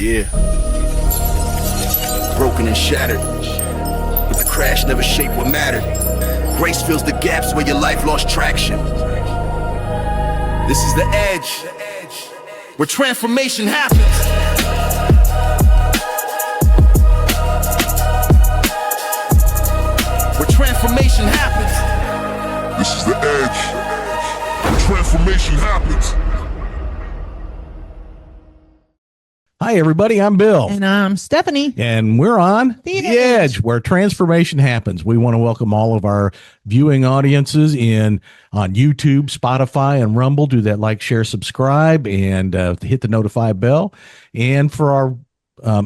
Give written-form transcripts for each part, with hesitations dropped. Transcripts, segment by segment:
Yeah. Broken and shattered, but the crash never shaped what mattered. Grace fills the gaps where your life lost traction. This is the edge, where transformation happens. Where transformation happens. This is the edge, where transformation happens. Hi, everybody. I'm Bill. And I'm Stephanie. And we're on The Edge, where transformation happens. We want to welcome all of our viewing audiences on YouTube, Spotify, and Rumble. Do that, like, share, subscribe, and hit the notify bell. And for our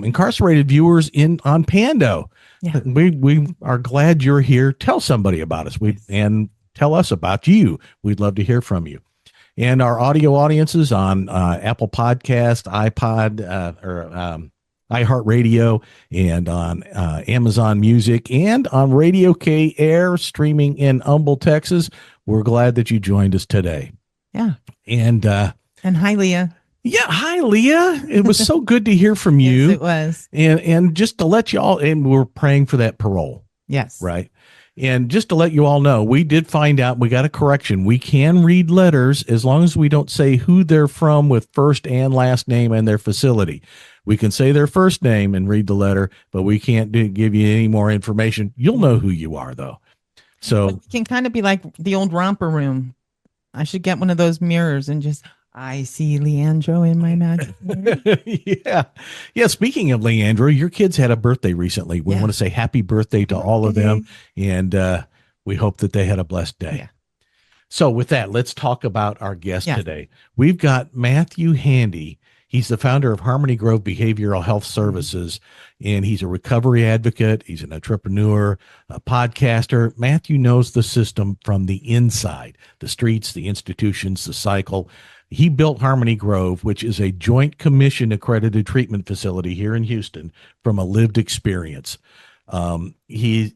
incarcerated viewers on Pando, Yeah. we are glad you're here. Tell somebody about us. And tell us about you. We'd love to hear from you. And our audio audiences on Apple Podcast, iPod, or iHeartRadio, and on Amazon Music, and on Radio K Air, streaming in Humble, Texas. We're glad that you joined us today. Yeah. And hi, Leah. Yeah, hi, Leah. It was so good to hear from you. Yes, it was. And just to let you all, and we're praying for that parole. Yes. Right. And just to let you all know, we did find out, we got a correction. We can read letters as long as we don't say who they're from with first and last name and their facility. We can say their first name and read the letter, but we can't give you any more information. You'll know who you are, though. So it can kind of be like the old romper room. I should get one of those mirrors and just, I see Leandro in my magic mirror. Yeah. Speaking of Leandro, your kids had a birthday recently. We want to say happy birthday to all of them. And we hope that they had a blessed day. Yeah. So with that, let's talk about our guest today. We've got Matthew Handy. He's the founder of Harmony Grove Behavioral Health Services, and he's a recovery advocate. He's an entrepreneur, a podcaster. Matthew knows the system from the inside, the streets, the institutions, the cycle. He built Harmony Grove, which is a Joint Commission-accredited treatment facility here in Houston, from a lived experience. He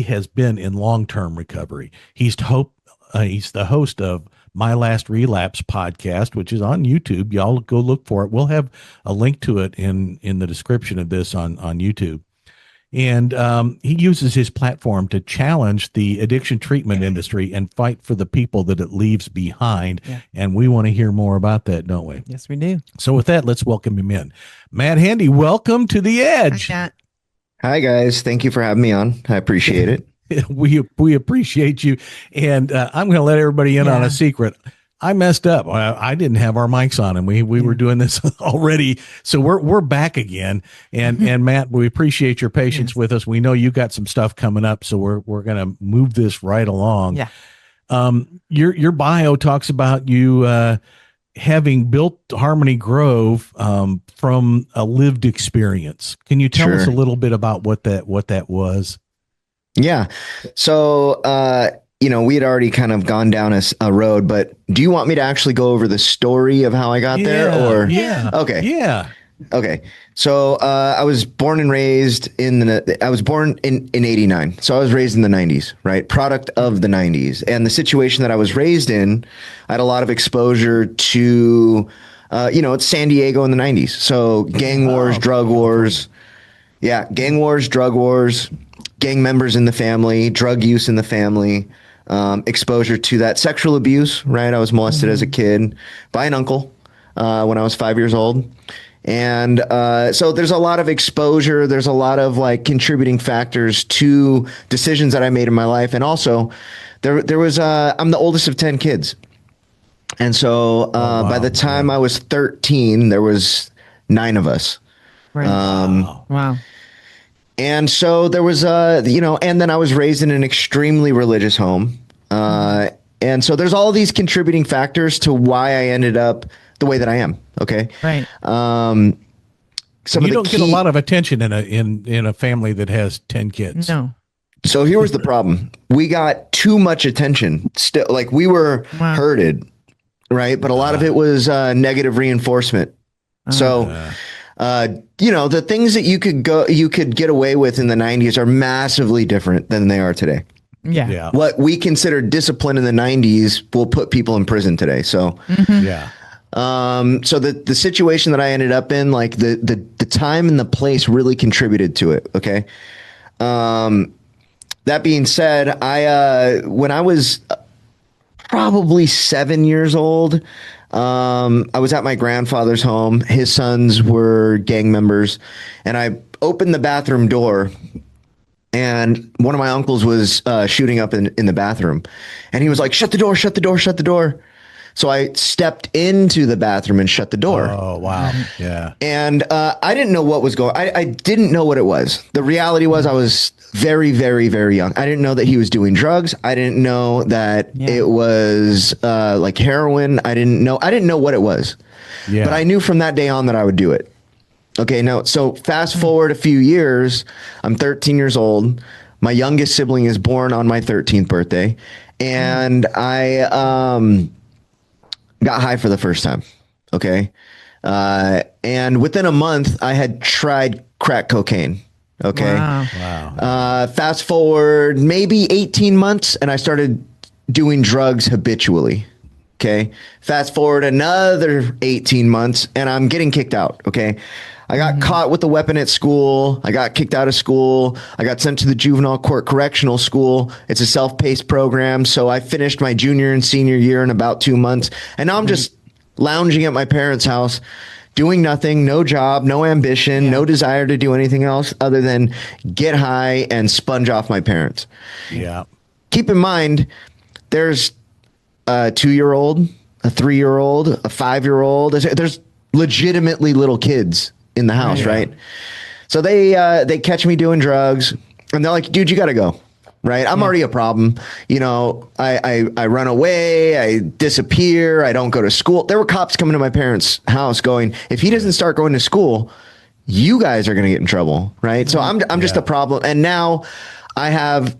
has been in long-term recovery. He's the host of My Last Relapse podcast, which is on YouTube. Y'all go look for it. We'll have a link to it in the description of this on YouTube. And he uses his platform to challenge the addiction treatment industry and fight for the people that it leaves behind. Yeah. And we want to hear more about that, don't we? Yes, we do. So with that, let's welcome him in. Matt Handy, welcome to The Edge. Hi, Matt. Hi, guys. Thank you for having me on. I appreciate it. We appreciate you. And I'm going to let everybody in on a secret. I messed up. I didn't have our mics on, and we were doing this already. So we're back again. And Matt, we appreciate your patience with us. We know you got some stuff coming up, so we're going to move this right along. Yeah. Your bio talks about you having built Harmony Grove from a lived experience. Can you tell us a little bit about what that was? Yeah. So we had already kind of gone down a road, but do you want me to actually go over the story of how I got there? Or okay. Yeah. Okay. So I was born and raised in 89. So I was raised in the 90s, right? Product of the 90s. And the situation that I was raised in, I had a lot of exposure to it's San Diego in the 90s. So gang wars, drug wars. Yeah, gang wars, drug wars, gang members in the family, drug use in the family. Exposure to that sexual abuse, right? I was molested as a kid by an uncle when I was 5 years old. And so there's a lot of exposure. There's a lot of contributing factors to decisions that I made in my life. And also there was, I'm the oldest of 10 kids. And so by the time I was 13, there was 9 of us. Right. Wow. And so there was, and then I was raised in an extremely religious home. And so there's all these contributing factors to why I ended up the way that I am. Okay. Right. You don't get a lot of attention in a family that has 10 kids. No. So here was the problem. We got too much attention. Still, we were herded, right? But a lot of it was negative reinforcement. So, the things that you could get away with in the 90s are massively different than they are today. Yeah. What we considered discipline in the 90s will put people in prison today. So, So the situation that I ended up in, like the time and the place really contributed to it. Okay. That being said, when I was probably 7 years old, I was at my grandfather's home. His sons were gang members, and I opened the bathroom door, and one of my uncles was shooting up in the bathroom, and he was like, "Shut the door, shut the door, shut the door." So I stepped into the bathroom and shut the door. Oh, wow. Yeah. And I didn't know what was going on. I didn't know what it was. The reality was I was very, very, very young. I didn't know that he was doing drugs. I didn't know that it was like heroin. I didn't know what it was. Yeah. But I knew from that day on that I would do it. Okay, now, so fast forward a few years. I'm 13 years old. My youngest sibling is born on my 13th birthday. And I got high for the first time. Okay. And within a month, I had tried crack cocaine. Okay. Wow. Fast forward maybe 18 months, and I started doing drugs habitually. Okay. Fast forward another 18 months, and I'm getting kicked out. Okay. I got caught with a weapon at school. I got kicked out of school. I got sent to the juvenile court correctional school. It's a self-paced program. So I finished my junior and senior year in about 2 months. And now I'm just lounging at my parents' house, doing nothing, no job, no ambition, no desire to do anything else other than get high and sponge off my parents. Yeah. Keep in mind, there's a 2-year-old, a 3-year-old, a 5-year-old. There's legitimately little kids in the house, right? So they catch me doing drugs, and they're like, "Dude, you got to go." Right? I'm already a problem. You know, I run away, I disappear, I don't go to school. There were cops coming to my parents' house going, "If he doesn't start going to school, you guys are going to get in trouble." Right? So I'm just a problem. And now I have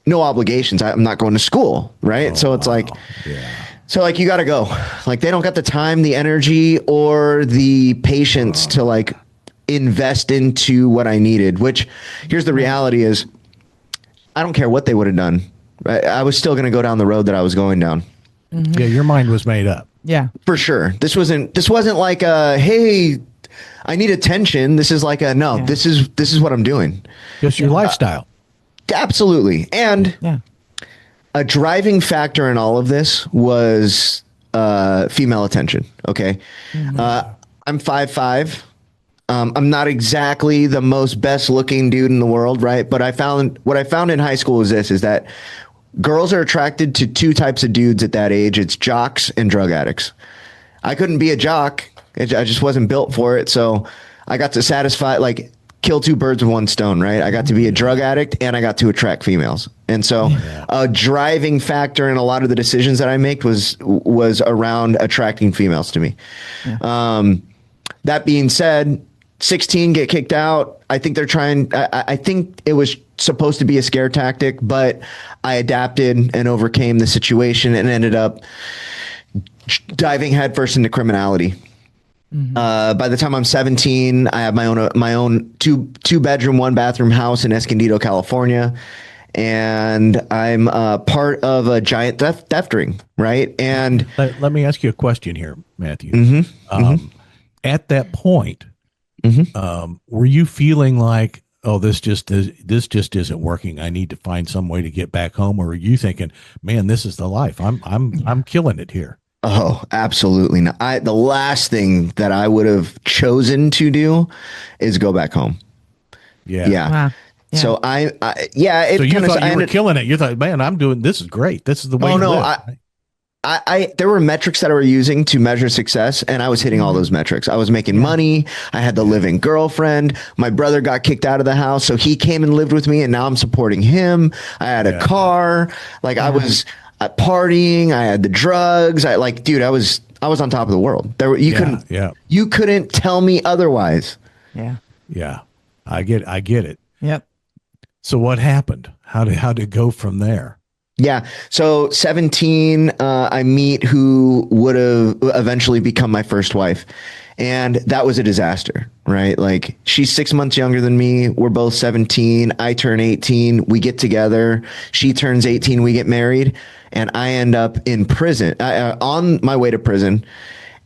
no obligations. I'm not going to school. Right? Oh, so it's like, yeah. So like, you got to go. Like, they don't got the time, the energy, or the patience to like invest into what I needed, which here's the reality is I don't care what they would have done. I was still going to go down the road that I was going down. Yeah. Your mind was made up. Yeah. For sure. This wasn't like a, hey, I need attention. This is like a, no, this is what I'm doing. Just your lifestyle. Absolutely. And a driving factor in all of this was female attention. Okay. I'm 5'5". I'm not exactly the most best looking dude in the world, right? But what I found in high school is that girls are attracted to two types of dudes at that age. It's jocks and drug addicts. I couldn't be a jock. I just wasn't built for it. So I got to satisfy, like, kill two birds with one stone, right? I got to be a drug addict and I got to attract females. And so a driving factor in a lot of the decisions that I make was around attracting females to me. That being said, 16 get kicked out. I think they're trying, I think it was supposed to be a scare tactic, but I adapted and overcame the situation and ended up diving headfirst into criminality. By the time I'm 17, I have my own two bedroom, 1-bathroom house in Escondido, California. And I'm part of a giant theft ring, right? And let me ask you a question here, Matthew. At that point, were you feeling like, oh, this just isn't working, I need to find some way to get back home? Or were you thinking, man, this is the life, I'm killing it here? Oh, absolutely not. The last thing that I would have chosen to do is go back home. Yeah. Wow. Yeah. So so you thought you were killing it. You thought, man, I'm doing, this is great. This is the way to live. There were metrics that I were using to measure success, and I was hitting all those metrics. I was making money. I had the living girlfriend. My brother got kicked out of the house, so he came and lived with me, and now I'm supporting him. I had a car. Like, I was partying. I had the drugs. I was on top of the world. You couldn't tell me otherwise. Yeah. I get it. Yep. So what happened? How did it go from there? Yeah. So 17, I meet who would have eventually become my first wife. And that was a disaster, right? Like, she's 6 months younger than me. We're both 17. I turn 18. We get together. She turns 18. We get married. And I end up in prison, on my way to prison.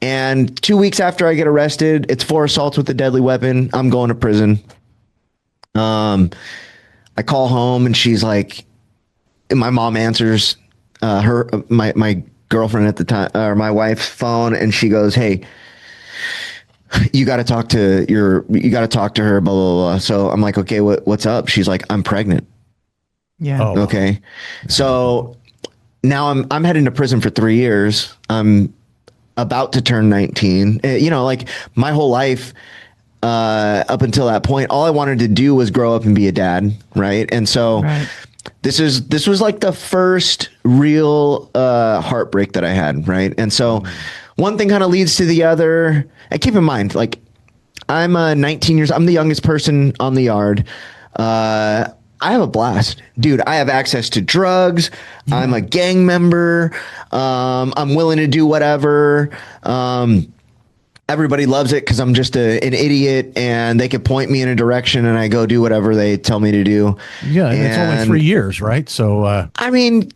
And 2 weeks after I get arrested, it's for assault with a deadly weapon. I'm going to prison. I call home and she's like, and my mom answers my girlfriend at the time, or my wife's phone, and she goes, "Hey, you got to talk to her, blah, blah, blah." So I'm like, "Okay, what's up?" She's like, "I'm pregnant." Yeah. Oh. Okay. So now I'm heading to prison for 3 years. I'm about to turn 19. Like my whole life, up until that point, all I wanted to do was grow up and be a dad. Right. And so Right. this was like the first real, heartbreak that I had. Right. And so one thing kind of leads to the other. And keep in mind, like I'm 19 years, I'm the youngest person on the yard. I have a blast, dude. I have access to drugs. I'm a gang member. I'm willing to do whatever. Everybody loves it because I'm just an idiot, and they can point me in a direction, and I go do whatever they tell me to do. Yeah, and it's only 3 years, right? So, I mean,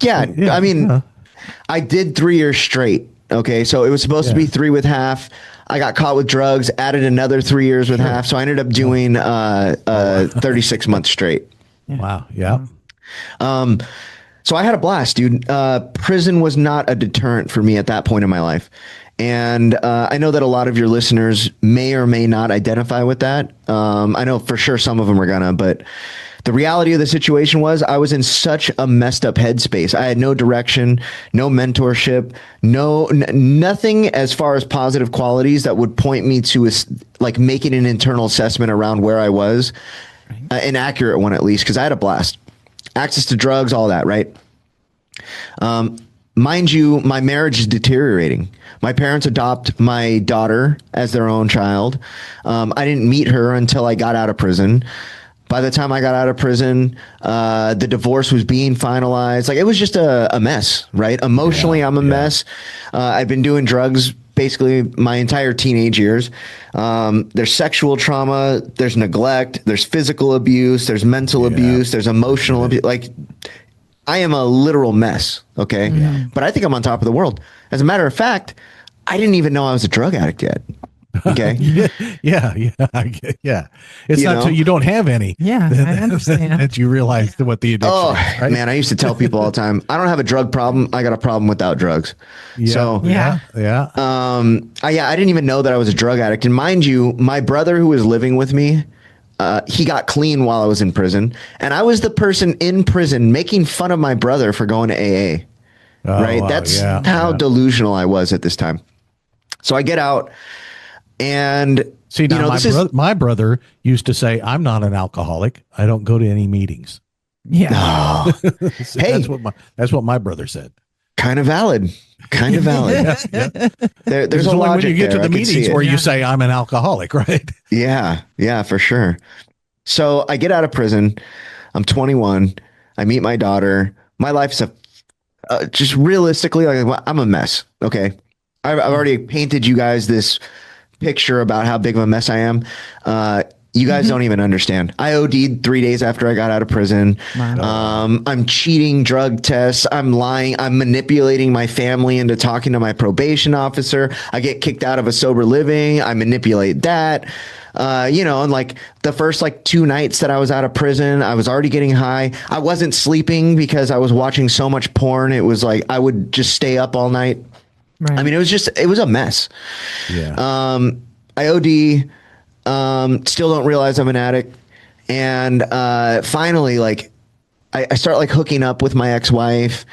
I did 3 years straight. Okay, so it was supposed to be 3 with half. I got caught with drugs, added another 3 years with half, so I ended up doing 36 months straight. wow, yeah. So I had a blast, dude. Prison was not a deterrent for me at that point in my life. And I know that a lot of your listeners may or may not identify with that. I know for sure some of them are gonna, but the reality of the situation was I was in such a messed up headspace. I had no direction, no mentorship, nothing as far as positive qualities that would point me to like making an internal assessment around where I was, an accurate one at least, because I had a blast. Access to drugs, all that, right? Mind you, my marriage is deteriorating. My parents adopt my daughter as their own child. I didn't meet her until I got out of prison. By the time I got out of prison, the divorce was being finalized. Like, it was just a mess, right? Emotionally, I'm a mess. I've been doing drugs basically my entire teenage years. There's sexual trauma, there's neglect, there's physical abuse, there's mental abuse, there's emotional abuse. Like, I am a literal mess. Okay. But I think I'm on top of the world. As a matter of fact, I didn't even know I was a drug addict yet. Okay. yeah. It's not till you don't have any. Yeah, I understand. That you realize what the addiction is, right? Man, I used to tell people all the time, I don't have a drug problem. I got a problem without drugs. Yeah, I didn't even know that I was a drug addict. And mind you, my brother who was living with me, he got clean while I was in prison. And I was the person in prison making fun of my brother for going to AA. Right. Wow, That's how delusional I was at this time. So I get out. And see, now my brother used to say, "I'm not an alcoholic. I don't go to any meetings." Yeah. So Hey, that's what my brother said. Kind of valid. Kind of valid. There's a only logic when you get there. to the I can see meetings it. where you say, "I'm an alcoholic," right? Yeah, for sure. So I get out of prison. I'm 21. I meet my daughter. My life's just realistically, like, I'm a mess. Okay. I've already painted you guys this picture about how big of a mess I am. You guys don't even understand. I OD'd 3 days after I got out of prison. Wow. I'm cheating drug tests. I'm lying. I'm manipulating my family into talking to my probation officer. I get kicked out of a sober living. I manipulate that. And like the first 2 nights that I was out of prison, I was already getting high. I wasn't sleeping because I was watching so much porn. It was like I would just stay up all night. Right. I mean, it was a mess. Yeah. I OD, still don't realize I'm an addict. And finally, I start hooking up with my ex-wife,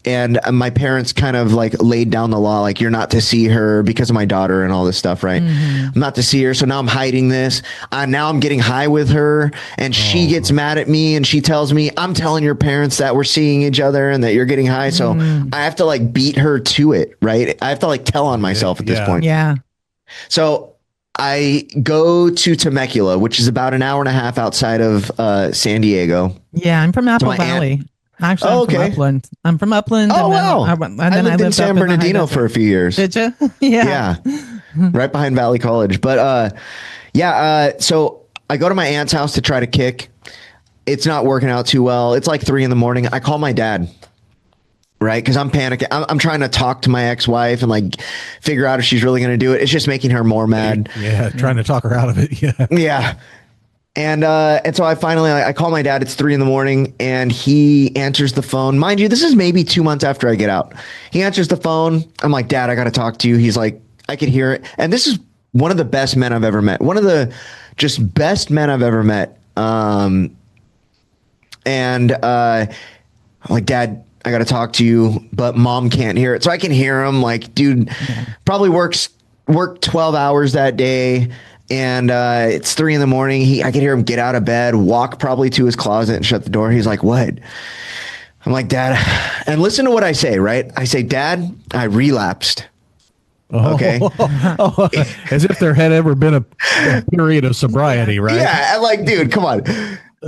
and my parents kind of laid down the law, you're not to see her because of my daughter and all this stuff, right? I'm not to see her. So now I'm hiding this. Now I'm getting high with her, and she gets mad at me, and she tells me, I'm telling your parents that we're seeing each other and that you're getting high. So I have to beat her to it, right? I have to tell on myself at this point. Yeah. So I go to Temecula, which is about an hour and a half outside of San Diego. Yeah, I'm from Apple my aunt- Valley. Actually, Oh, I'm from okay. Upland. I'm from Upland. Oh, and then wow. I lived in San Bernardino for a few years. Did you? Yeah. Right behind Valley College. But so I go to my aunt's house to try to kick. It's not working out too well. It's 3 a.m. I call my dad. right? Because I'm panicking. I'm trying to talk to my ex-wife and like figure out if she's really going to do it. It's just making her more mad. Yeah, trying to talk her out of it. Yeah. Yeah. And so I finally, I call my dad. It's 3 a.m. and he answers the phone. Mind you, this is maybe 2 months after I get out. He answers the phone. I'm like, Dad, I got to talk to you. He's like, I can hear it. And this is one of the best men I've ever met. One of the just best men I've ever met. I'm like, Dad, I got to talk to you, but Mom can't hear it. So I can hear him like, dude, probably worked 12 hours that day. And it's 3 a.m. I can hear him get out of bed, walk probably to his closet and shut the door. He's like, what? I'm like, Dad, and listen to what I say, right? I say, Dad, I relapsed. Okay. Oh, as if there had ever been a period of sobriety, right? Yeah. And like, dude, come on.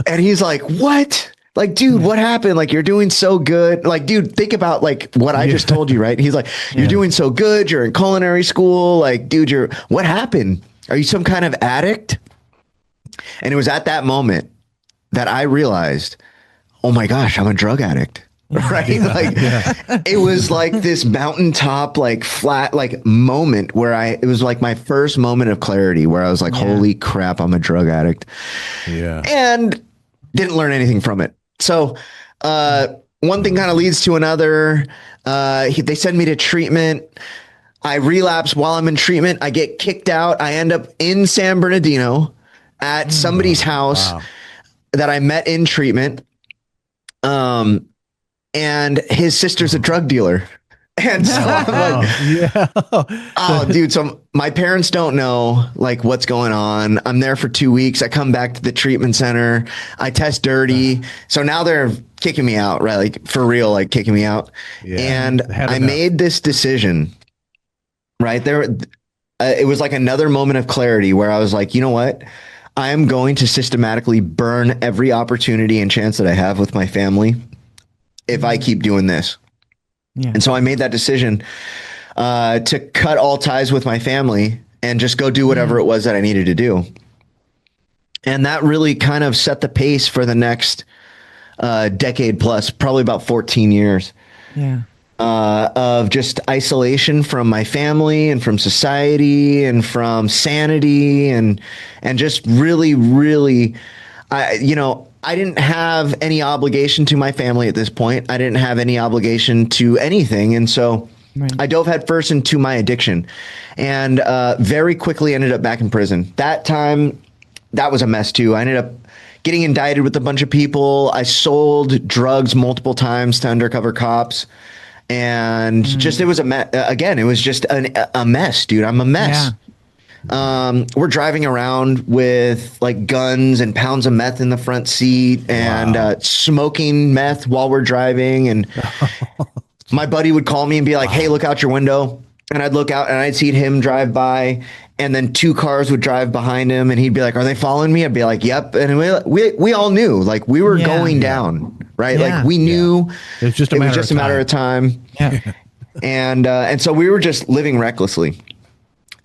And he's like, what? Like, dude, what happened? Like, you're doing so good. Like, dude, think about like what I just told you, right? He's like, you're doing so good. You're in culinary school. Like, dude, what happened? Are you some kind of addict? And it was at that moment that I realized, oh my gosh, I'm a drug addict. Right? It was like this mountaintop, like flat, like moment where it was like my first moment of clarity where I was like, holy crap, I'm a drug addict. Yeah. And didn't learn anything from it. So, one thing kind of leads to another. They send me to treatment. I relapse while I'm in treatment. I get kicked out. I end up in San Bernardino at somebody's house that I met in treatment. And his sister's a drug dealer. And so I'm like, oh, dude. So my parents don't know like what's going on. I'm there for 2 weeks. I come back to the treatment center. I test dirty. So now they're kicking me out, right? Like for real, like kicking me out. Yeah, and I made this decision right there. It was like another moment of clarity where I was like, you know what? I am going to systematically burn every opportunity and chance that I have with my family if I keep doing this. Yeah. And so I made that decision to cut all ties with my family and just go do whatever it was that I needed to do. And that really kind of set the pace for the next decade plus, probably about 14 years. Yeah. Of just isolation from my family and from society and from sanity and just really, really, I didn't have any obligation to my family at this point. I didn't have any obligation to anything. And so I dove headfirst into my addiction and very quickly ended up back in prison. That time, that was a mess too. I ended up getting indicted with a bunch of people. I sold drugs multiple times to undercover cops. And just, it was again, it was just a mess, dude. I'm a mess. Yeah. We're driving around with like guns and pounds of meth in the front seat and smoking meth while we're driving. And my buddy would call me and be like, hey, look out your window. And I'd look out and I'd see him drive by. And then 2 cars would drive behind him and he'd be like, are they following me? I'd be like, yep. And we all knew like we were going down. Right. Yeah. Like we knew it was just a matter of time. Yeah. And so we were just living recklessly.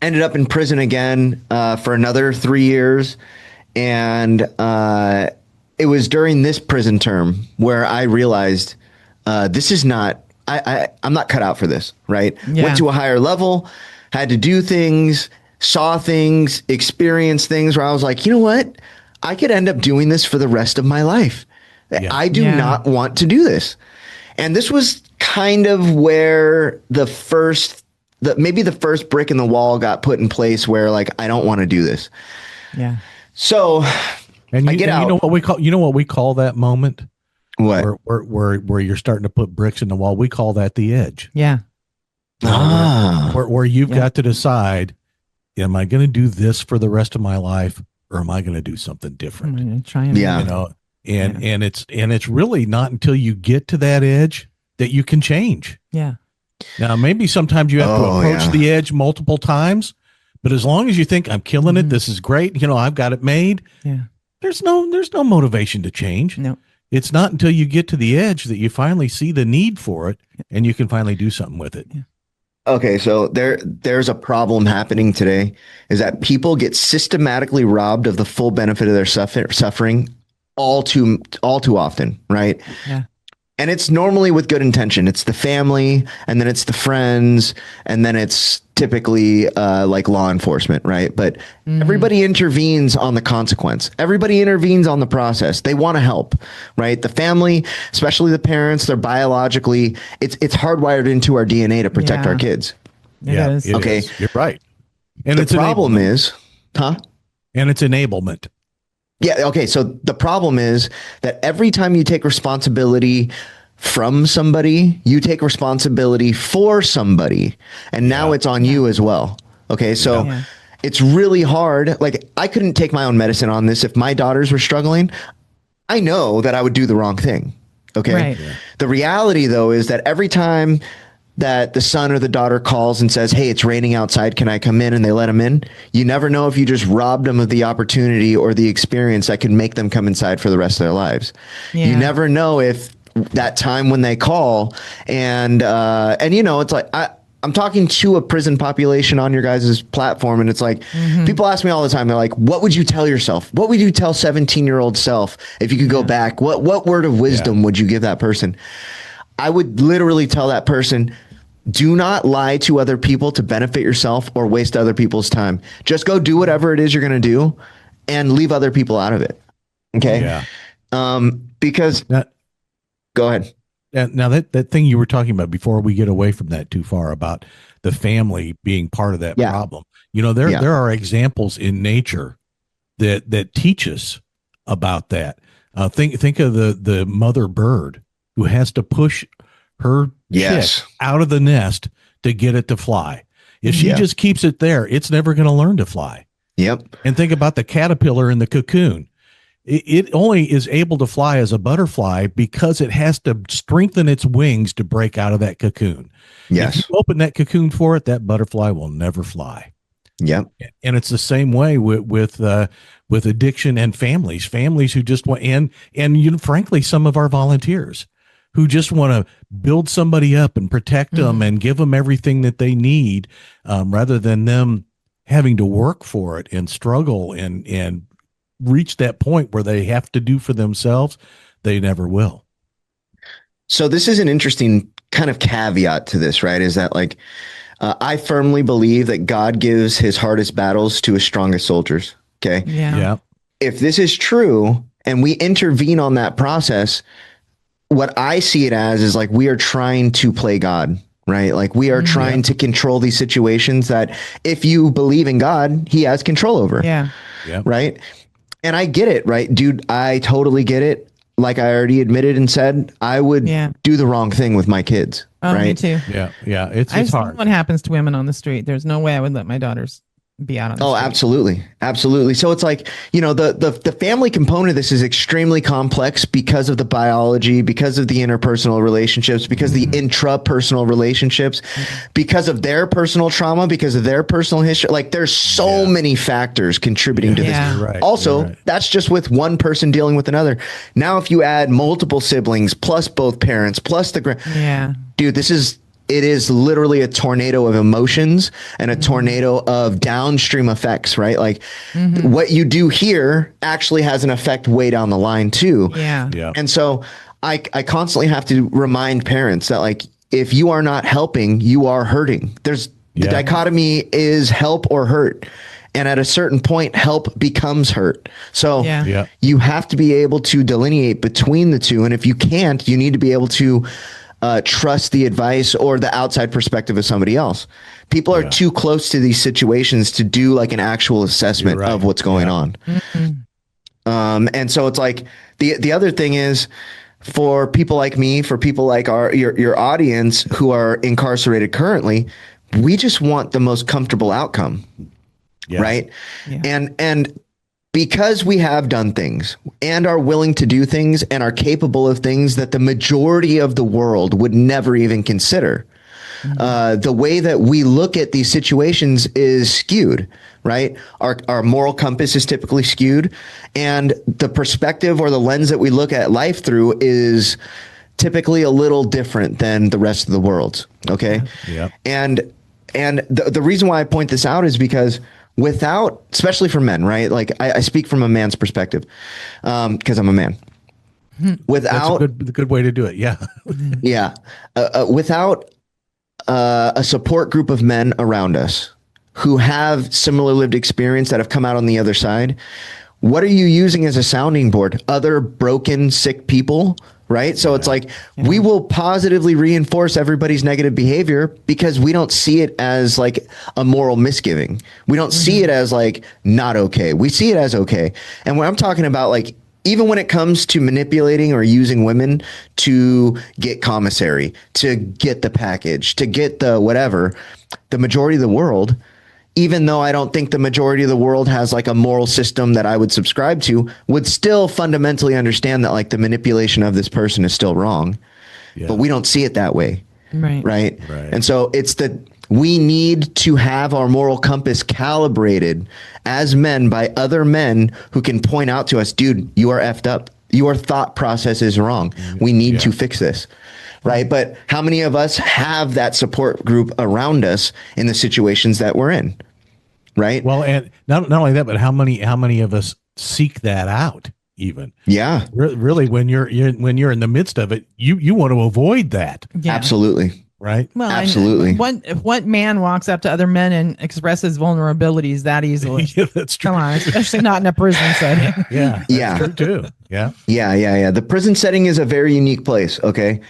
Ended up in prison again for another 3 years. And it was during this prison term where I realized this is not, I'm not cut out for this. Right. Yeah. Went to a higher level, had to do things, saw things, experience things where I was like, you know what? I could end up doing this for the rest of my life. Yeah. I do not want to do this. And this was kind of where maybe the first brick in the wall got put in place where like, I don't want to do this. Yeah. So I get out. You know what we call that moment? What? Where you're starting to put bricks in the wall. We call that the edge. Yeah. Where you've got to decide, am I going to do this for the rest of my life or am I going to do something different? I'm going to try and And it's really not until you get to that edge that you can change. Yeah. Now, maybe sometimes you have to approach the edge multiple times, but as long as you think I'm killing it, this is great. I've got it made. Yeah. There's no motivation to change. No. It's not until you get to the edge that you finally see the need for it and you can finally do something with it. Yeah. Okay, so there's a problem happening today is that people get systematically robbed of the full benefit of their suffering all too often, right? Yeah. And it's normally with good intention. It's the family, and then it's the friends, and then it's typically like law enforcement, right? But everybody intervenes on the consequence. Everybody intervenes on the process. They want to help, right? The family, especially the parents, they're biologically, it's hardwired into our DNA to protect our kids. It is. Okay. You're right. And The problem is, and it's enablement. Yeah. Okay. So the problem is that every time you take responsibility from somebody, you take responsibility for somebody, and now it's on you as well. Okay. So it's really hard. Like, I couldn't take my own medicine on this. If my daughters were struggling, I know that I would do the wrong thing. Okay. Right. The reality, though, is that every time that the son or the daughter calls and says, "Hey, it's raining outside, can I come in?" and they let them in, you never know if you just robbed them of the opportunity or the experience that could make them come inside for the rest of their lives. Yeah. You never know if that time when they call and you know, it's like, I'm talking to a prison population on your guys' platform, and it's like, people ask me all the time, they're like, what would you tell yourself? What would you tell 17-year-old self if you could go back? What word of wisdom would you give that person? I would literally tell that person, do not lie to other people to benefit yourself or waste other people's time. Just go do whatever it is you're going to do and leave other people out of it. Okay. Yeah. Because go ahead. Now that thing you were talking about before we get away from that too far about the family being part of that problem, you know, there are examples in nature that teach us about that. Think of the mother bird who has to push her chick out of the nest to get it to fly. If she just keeps it there, it's never going to learn to fly. Yep. And think about the caterpillar in the cocoon. It only is able to fly as a butterfly because it has to strengthen its wings to break out of that cocoon. Yes. If you open that cocoon for it, that butterfly will never fly. Yep. And it's the same way with addiction and families who just want, and you know, frankly, some of our volunteers who just want to build somebody up and protect them and give them everything that they need, rather than them having to work for it and struggle and reach that point where they have to do for themselves. They never will. So this is an interesting kind of caveat to this, right? Is that like, I firmly believe that God gives his hardest battles to his strongest soldiers. Okay. Yeah. If this is true and we intervene on that process, what I see it as is like, we are trying to play God, right? Like, we are trying to control these situations that if you believe in God, he has control over. Yeah. Right. And I get it, right? Dude, I totally get it. Like I already admitted and said, I would do the wrong thing with my kids. Right. Me too. Yeah. It's I've seen hard. what happens to women on the street. There's no way I would let my daughters be out on the street. Absolutely. So it's like, you know, the family component of this is extremely complex because of the biology, because of the interpersonal relationships, because of the intrapersonal relationships, because of their personal trauma, because of their personal history. Like, there's so many factors contributing to this. Right. Also, that's just with one person dealing with another. Now, if you add multiple siblings plus both parents plus the dude, it is literally a tornado of emotions and a tornado of downstream effects, right? Like, what you do here actually has an effect way down the line too. Yeah. And so I constantly have to remind parents that, like, if you are not helping, you are hurting. The dichotomy is help or hurt. And at a certain point, help becomes hurt. So you have to be able to delineate between the two. And if you can't, you need to be able to trust the advice or the outside perspective of somebody else. People are too close to these situations to do like an actual assessment of what's going on. And so it's like, the other thing is, for people like me, for people like your audience who are incarcerated currently, we just want the most comfortable outcome. Right. And because we have done things and are willing to do things and are capable of things that the majority of the world would never even consider, the way that we look at these situations is skewed, right? Our moral compass is typically skewed, and the perspective or the lens that we look at life through is typically a little different than the rest of the world. Okay. And the reason why I point this out is because especially for men, right? Like, I speak from a man's perspective, because I'm a man. That's Without a good way to do it. Yeah. without a support group of men around us who have similar lived experience that have come out on the other side, what are you using as a sounding board? Other broken, sick people, right? So it's like we will positively reinforce everybody's negative behavior because we don't see it as like a moral misgiving. We don't see it as like not okay. We see it as okay. And when I'm talking about, like, even when it comes to manipulating or using women to get commissary, to get the package, to get the whatever, the majority of the world, even though I don't think the majority of the world has like a moral system that I would subscribe to, would still fundamentally understand that like the manipulation of this person is still wrong. Yeah. But we don't see it that way. Right. And so we need to have our moral compass calibrated as men by other men who can point out to us, dude, you are effed up. Your thought process is wrong. We need to fix this. Right. But how many of us have that support group around us in the situations that we're in? Right. Well, and not only that, but how many of us seek that out even? Yeah. Really, when you're in the midst of it, you want to avoid that. Yeah. Absolutely. Right. Well, absolutely. What man walks up to other men and expresses vulnerabilities that easily? Yeah, that's true. Come on, especially not in a prison setting. Yeah. Yeah. True too. Yeah. Yeah. The prison setting is a very unique place. Okay.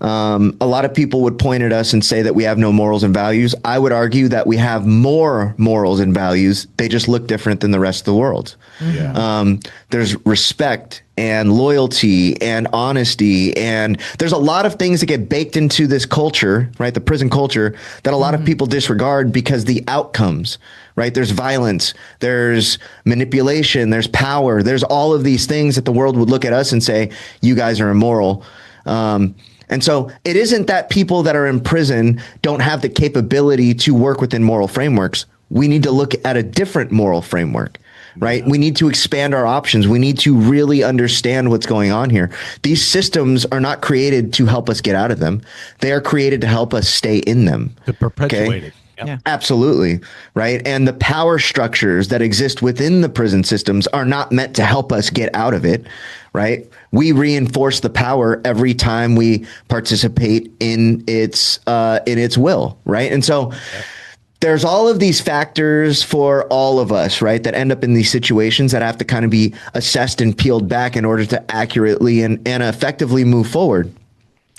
A lot of people would point at us and say that we have no morals and values. I would argue that we have more morals and values. They just look different than the rest of the world. Yeah. There's respect and loyalty and honesty. And there's a lot of things that get baked into this culture, right? The prison culture that a lot of people disregard because the outcomes, right? There's violence, there's manipulation, there's power. There's all of these things that the world would look at us and say, you guys are immoral. And so it isn't that people that are in prison don't have the capability to work within moral frameworks. We need to look at a different moral framework, right? We need to expand our options. We need to really understand what's going on here. These systems are not created to help us get out of them. They are created to help us stay in them. To perpetuate it. Yep. Yeah. Absolutely. Right. And the power structures that exist within the prison systems are not meant to help us get out of it. Right. We reinforce the power every time we participate in its will. Right. And so there's all of these factors for all of us, right, that end up in these situations that have to kind of be assessed and peeled back in order to accurately and effectively move forward.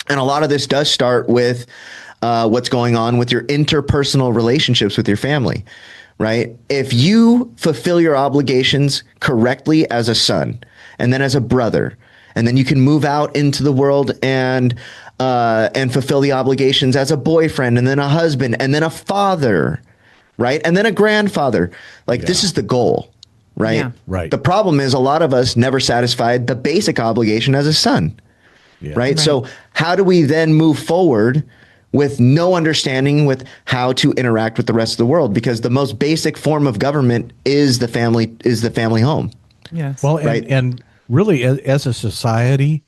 And a lot of this does start with what's going on with your interpersonal relationships with your family, right? If you fulfill your obligations correctly as a son and then as a brother, and then you can move out into the world and fulfill the obligations as a boyfriend and then a husband and then a father, right? And then a grandfather. Like this is the goal, right? Yeah. Right. The problem is a lot of us never satisfied the basic obligation as a son, right? So how do we then move forward with no understanding with how to interact with the rest of the world? Because the most basic form of government is the family home. Yes. Well, Right. and really, as a society,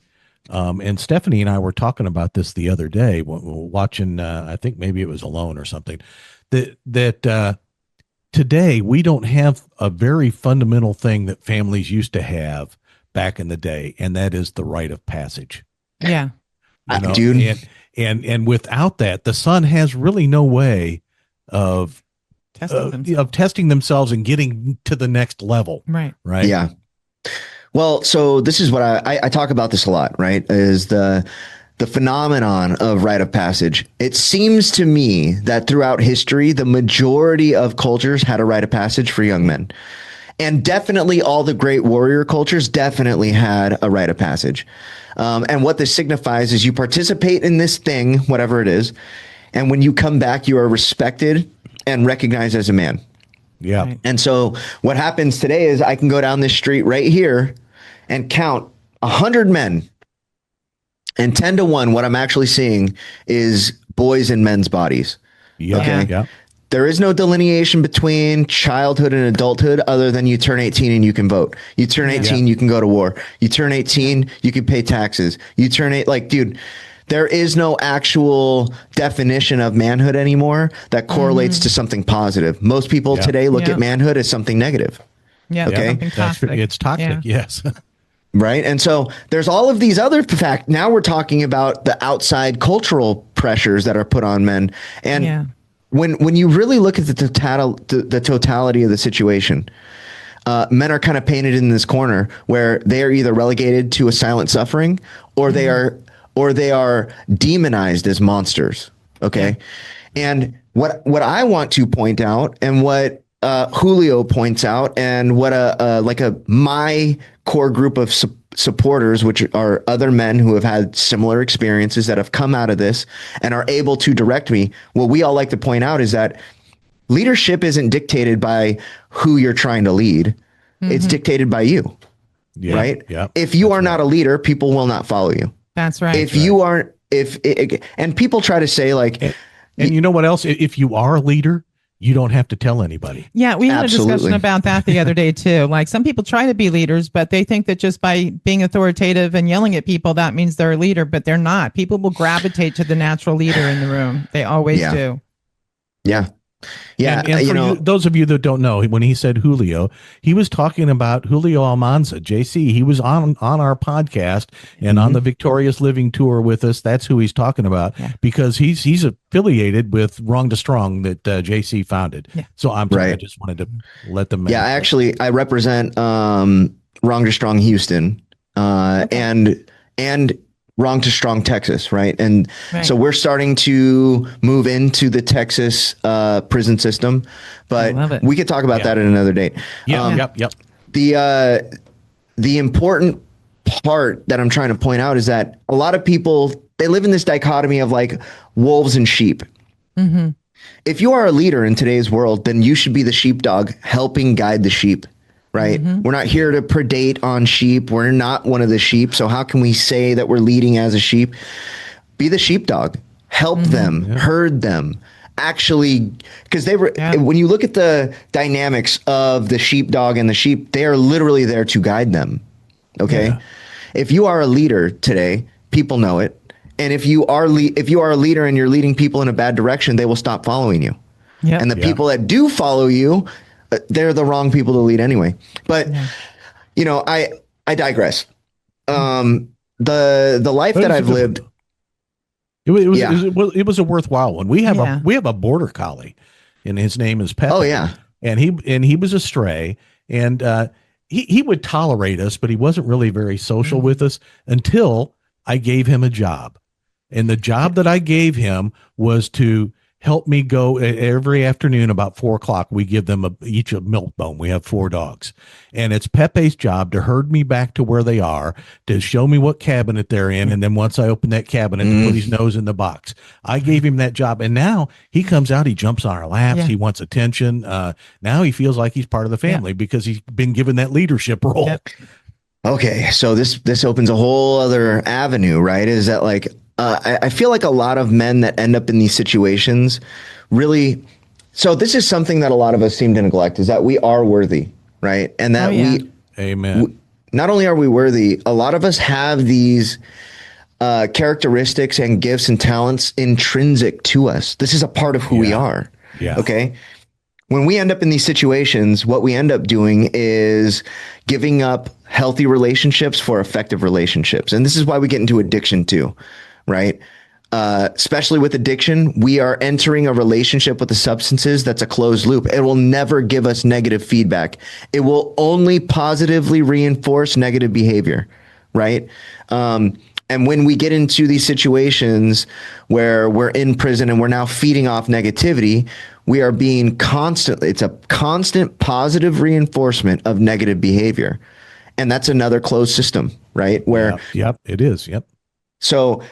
and Stephanie and I were talking about this the other day, watching, I think maybe it was Alone or something, that today we don't have a very fundamental thing that families used to have back in the day, and that is the rite of passage. Yeah. You know? Dude. And without that, the son has really no way of testing themselves and getting to the next level. Right. Right. Yeah. Well, so this is what I talk about this a lot, right? Is the phenomenon of rite of passage. It seems to me that throughout history, the majority of cultures had a rite of passage for young men. And definitely all the great warrior cultures definitely had a rite of passage. And what this signifies is you participate in this thing, whatever it is. And when you come back, you are respected and recognized as a man. Yeah. Right. And so what happens today is I can go down this street right here and count 100 men. And 10 to 1, what I'm actually seeing is boys in men's bodies. Yeah. Okay. Yeah. There is no delineation between childhood and adulthood other than you turn 18 and you can vote. You turn 18, you can go to war. You turn 18, you can pay taxes. You turn dude, there is no actual definition of manhood anymore that correlates to something positive. Most people today look at manhood as something negative. Yeah. Okay. Something toxic. It's toxic. Yeah. Yes. Right. And so there's all of these other fact. Now we're talking about the outside cultural pressures that are put on men. And when you really look at the totality of the situation, men are kind of painted in this corner where they are either relegated to a silent suffering or they are demonized as monsters. Okay. And what I want to point out, and what Julio points out, and what my core group of supporters, which are other men who have had similar experiences that have come out of this and are able to direct me, what we all like to point out is that leadership isn't dictated by who you're trying to lead. It's dictated by you. Right. Yeah. If you are not a leader, people will not follow you. That's right. If you aren't, and people try to say like, and you know what else? If you are a leader, you don't have to tell anybody. Yeah, we had a discussion about that the other day too. Like, some people try to be leaders, but they think that just by being authoritative and yelling at people, that means they're a leader, but they're not. People will gravitate to the natural leader in the room. They always do. Yeah. Yeah. And for those of you that don't know, when he said Julio, he was talking about Julio Almanza, JC. He was on our podcast and on the Victorious Living Tour with us. That's who he's talking about, because he's affiliated with Wrong to Strong that JC founded. Yeah. So I just wanted to let them know. Yeah, actually, I represent Wrong to Strong Houston and Wrong to Strong Texas, right? And so we're starting to move into the Texas prison system, but we could talk about that at another date. Yep. The important part that I'm trying to point out is that a lot of people, they live in this dichotomy of like wolves and sheep. Mm-hmm. If you are a leader in today's world, then you should be the sheepdog helping guide the sheep. Right. Mm-hmm. We're not here to predate on sheep. We're not one of the sheep. So how can we say that we're leading as a sheep? Be the sheepdog, help them, herd them. Actually, because when you look at the dynamics of the sheepdog and the sheep, they are literally there to guide them. Okay. Yeah. If you are a leader today, people know it. And if you are a leader and you're leading people in a bad direction, they will stop following you. Yep. And the people that do follow you, they're the wrong people to lead anyway. But, I digress. The life that I've lived. It was a worthwhile one. We have a border collie, and his name is Pepe. Oh yeah. And he was a stray, and he would tolerate us, but he wasn't really very social with us until I gave him a job. And the job that I gave him was to help me go every afternoon about 4:00. We give them each a milk bone. We have 4 dogs, and it's Pepe's job to herd me back to where they are, to show me what cabinet they're in. And then once I open that cabinet, to put his nose in the box. I gave him that job. And now he comes out, he jumps on our laps. He wants attention. Now he feels like he's part of the family because he's been given that leadership role. Yep. Okay. So this opens a whole other avenue, right? Is that like, I feel like a lot of men that end up in these situations really, so this is something that a lot of us seem to neglect, is that we are worthy, right? And that Amen. Not only are we worthy, a lot of us have these characteristics and gifts and talents intrinsic to us. This is a part of who we are. Yeah. Okay. When we end up in these situations, what we end up doing is giving up healthy relationships for effective relationships. And this is why we get into addiction too. Right. Especially with addiction, we are entering a relationship with the substances that's a closed loop. It will never give us negative feedback. It will only positively reinforce negative behavior. Right. And when we get into these situations where we're in prison and we're now feeding off negativity, we are being it's a constant positive reinforcement of negative behavior. And that's another closed system, right? Where it is. Yep. So,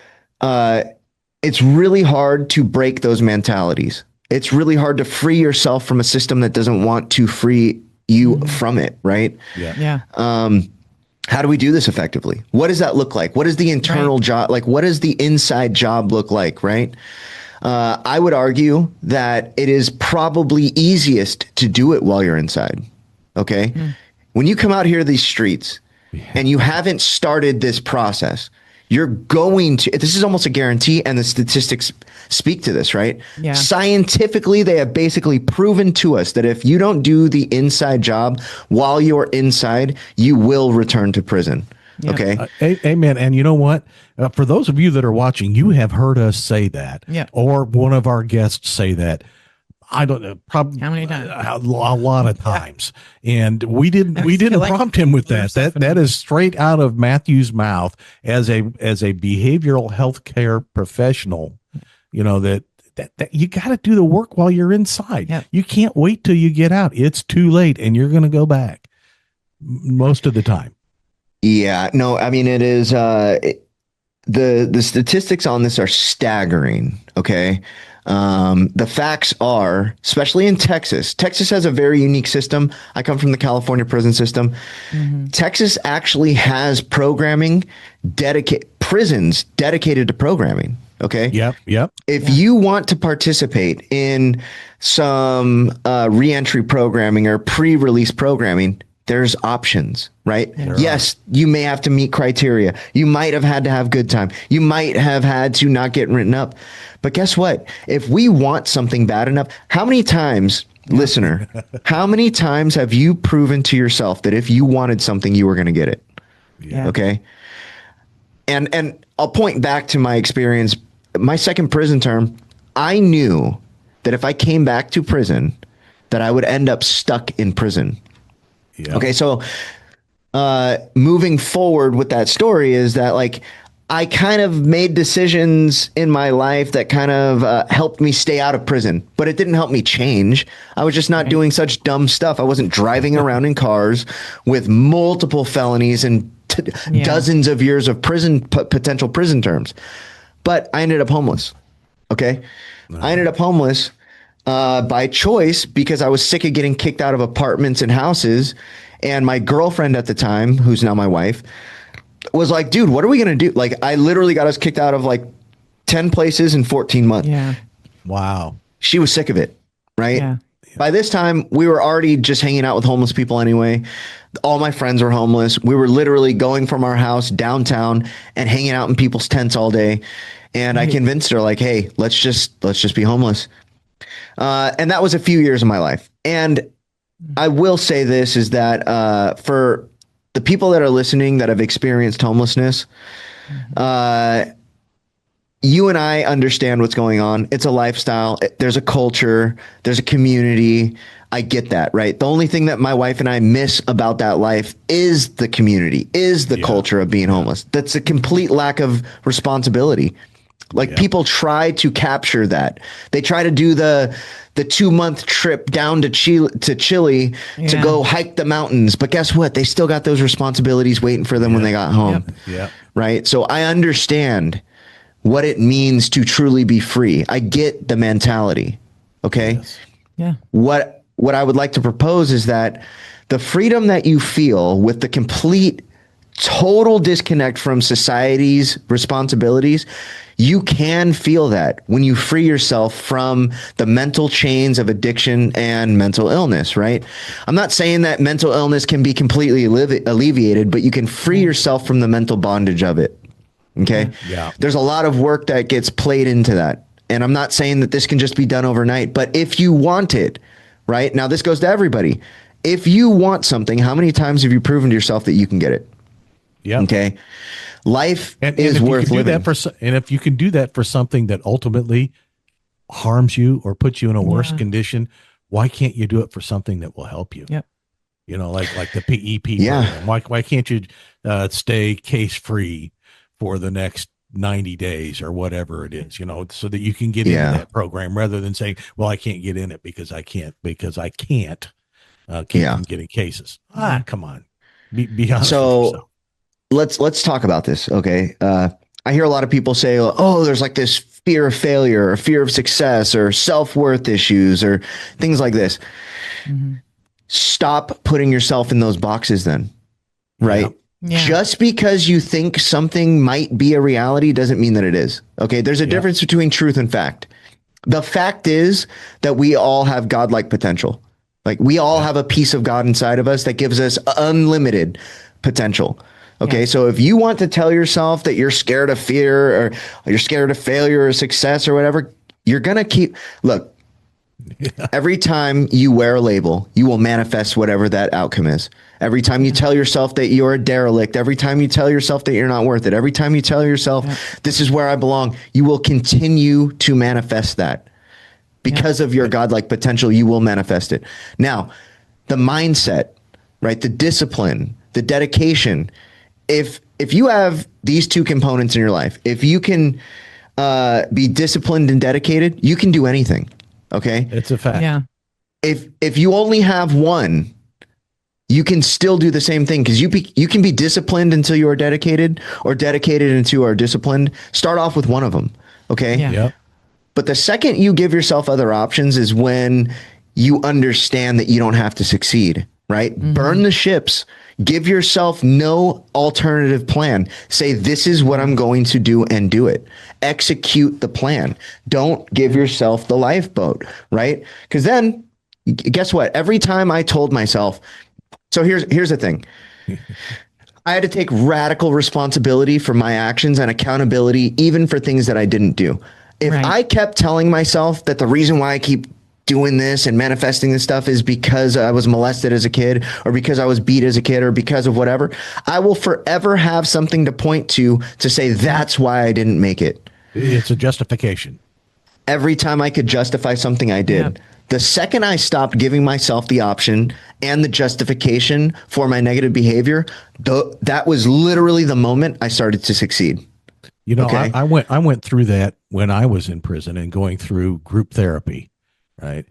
it's really hard to break those mentalities. It's really hard to free yourself from a system that doesn't want to free you from it. Right. Yeah. How do we do this effectively? What does that look like? What is the internal job? Like, what does the inside job look like? Right. I would argue that it is probably easiest to do it while you're inside. Okay. When you come out here to these streets and you haven't started this process, you're going to, this is almost a guarantee, and the statistics speak to this, right? Yeah. Scientifically, they have basically proven to us that if you don't do the inside job while you're inside, you will return to prison. Yeah. Okay. Amen. And you know what? For those of you that are watching, you have heard us say that, Yeah. or one of our guests say that. I don't know, probably How many times? A lot of times, and we didn't I feel like prompt him with there's that. That is straight out of Matthew's mouth as a behavioral health care professional. You know that you got to do the work while you're inside. Yep. You can't wait till you get out. It's too late, and you're going to go back most of the time. Yeah, no, I mean, it is, the statistics on this are staggering. Okay. The facts are, especially in Texas has a very unique system. I come from the California prison system. Texas actually has prisons dedicated to programming. Okay. Yep. If you want to participate in some reentry programming or pre-release programming, there's options, right? Yes, you may have to meet criteria. You might have had to have good time. You might have had to not get written up. But guess what? If we want something bad enough, how many times, listener, how many times have you proven to yourself that if you wanted something, you were going to get it? Yeah. Okay. And I'll point back to my experience. My second prison term, I knew that if I came back to prison, that I would end up stuck in prison. Yeah. Okay, so moving forward with that story is that, like, I kind of made decisions in my life that kind of helped me stay out of prison, but it didn't help me change. I was just not doing such dumb stuff. I wasn't driving around in cars with multiple felonies and dozens of years of potential prison terms. But I ended up homeless. Okay, I ended up homeless by choice because I was sick of getting kicked out of apartments and houses. And my girlfriend at the time, who's now my wife, was like, dude, what are we going to do? Like, I literally got us kicked out of like 10 places in 14 months. Yeah. Wow. She was sick of it. Right. Yeah. By this time, we were already just hanging out with homeless people anyway. All my friends were homeless. We were literally going from our house downtown and hanging out in people's tents all day. And I convinced her, like, hey, let's just be homeless. And that was a few years of my life. And I will say this is that for the people that are listening that have experienced homelessness, you and I understand what's going on. It's a lifestyle. There's a culture. There's a community. I get that, right? The only thing that my wife and I miss about that life is the community, is the culture of being homeless. That's a complete lack of responsibility. Like, people try to capture that. They try to do the 2-month trip down to Chile to go hike the mountains. But guess what? They still got those responsibilities waiting for them when they got home. Yeah. Right. So I understand what it means to truly be free. I get the mentality. Okay. Yes. Yeah. What I would like to propose is that the freedom that you feel with the complete total disconnect from society's responsibilities, you can feel that when you free yourself from the mental chains of addiction and mental illness, right? I'm not saying that mental illness can be completely alleviated, but you can free yourself from the mental bondage of it. Okay. Yeah. There's a lot of work that gets played into that. And I'm not saying that this can just be done overnight, but if you want it, right? Now, this goes to everybody. If you want something, how many times have you proven to yourself that you can get it? Yeah. Okay. Life And is if you worth can do living. and if you can do that for something that ultimately harms you or puts you in a worse condition, why can't you do it for something that will help you? Yep. You know, like the PEP program. Why can't you stay case free for the next 90 days or whatever it is, you know, so that you can get into that program rather than saying, well, I can't get in it because I can't keep from getting cases. Come on. Be honest with yourself. Let's talk about this. Okay. I hear a lot of people say, oh, there's like this fear of failure or fear of success or self-worth issues or things like this. Mm-hmm. Stop putting yourself in those boxes then. Right. Yeah. Just because you think something might be a reality doesn't mean that it is. Okay. There's a difference between truth and fact. The fact is that we all have godlike potential. Like, we all have a piece of God inside of us that gives us unlimited potential. Okay. So if you want to tell yourself that you're scared of fear or you're scared of failure or success or whatever, you're going to look, Every time you wear a label, you will manifest whatever that outcome is. Every time you tell yourself that you're a derelict, every time you tell yourself that you're not worth it, every time you tell yourself this is where I belong, you will continue to manifest that. Because of your godlike potential, you will manifest it. Now, the mindset, right? The discipline, the dedication. If you have these two components in your life, if you can be disciplined and dedicated, you can do anything. Okay. It's a fact. Yeah. If you only have one, you can still do the same thing, because you can be disciplined until you are dedicated, or dedicated until you are disciplined. Start off with one of them. Okay. Yeah. Yep. But the second you give yourself other options is when you understand that you don't have to succeed, right? Burn the ships. Give yourself no alternative plan. Say, this is what I'm going to do, and do it. Execute the plan. Don't give yourself the lifeboat, right? Because then, guess what? Every time I told myself, so here's the thing. I had to take radical responsibility for my actions and accountability, even for things that I didn't do. If I kept telling myself that the reason why I keep doing this and manifesting this stuff is because I was molested as a kid, or because I was beat as a kid, or because of whatever, I will forever have something to point to say that's why I didn't make it. It's a justification. Every time I could justify something, I did. Yep. The second I stopped giving myself the option and the justification for my negative behavior, that was literally the moment I started to succeed. You know, Okay. I went through that when I was in prison and going through group therapy. Right.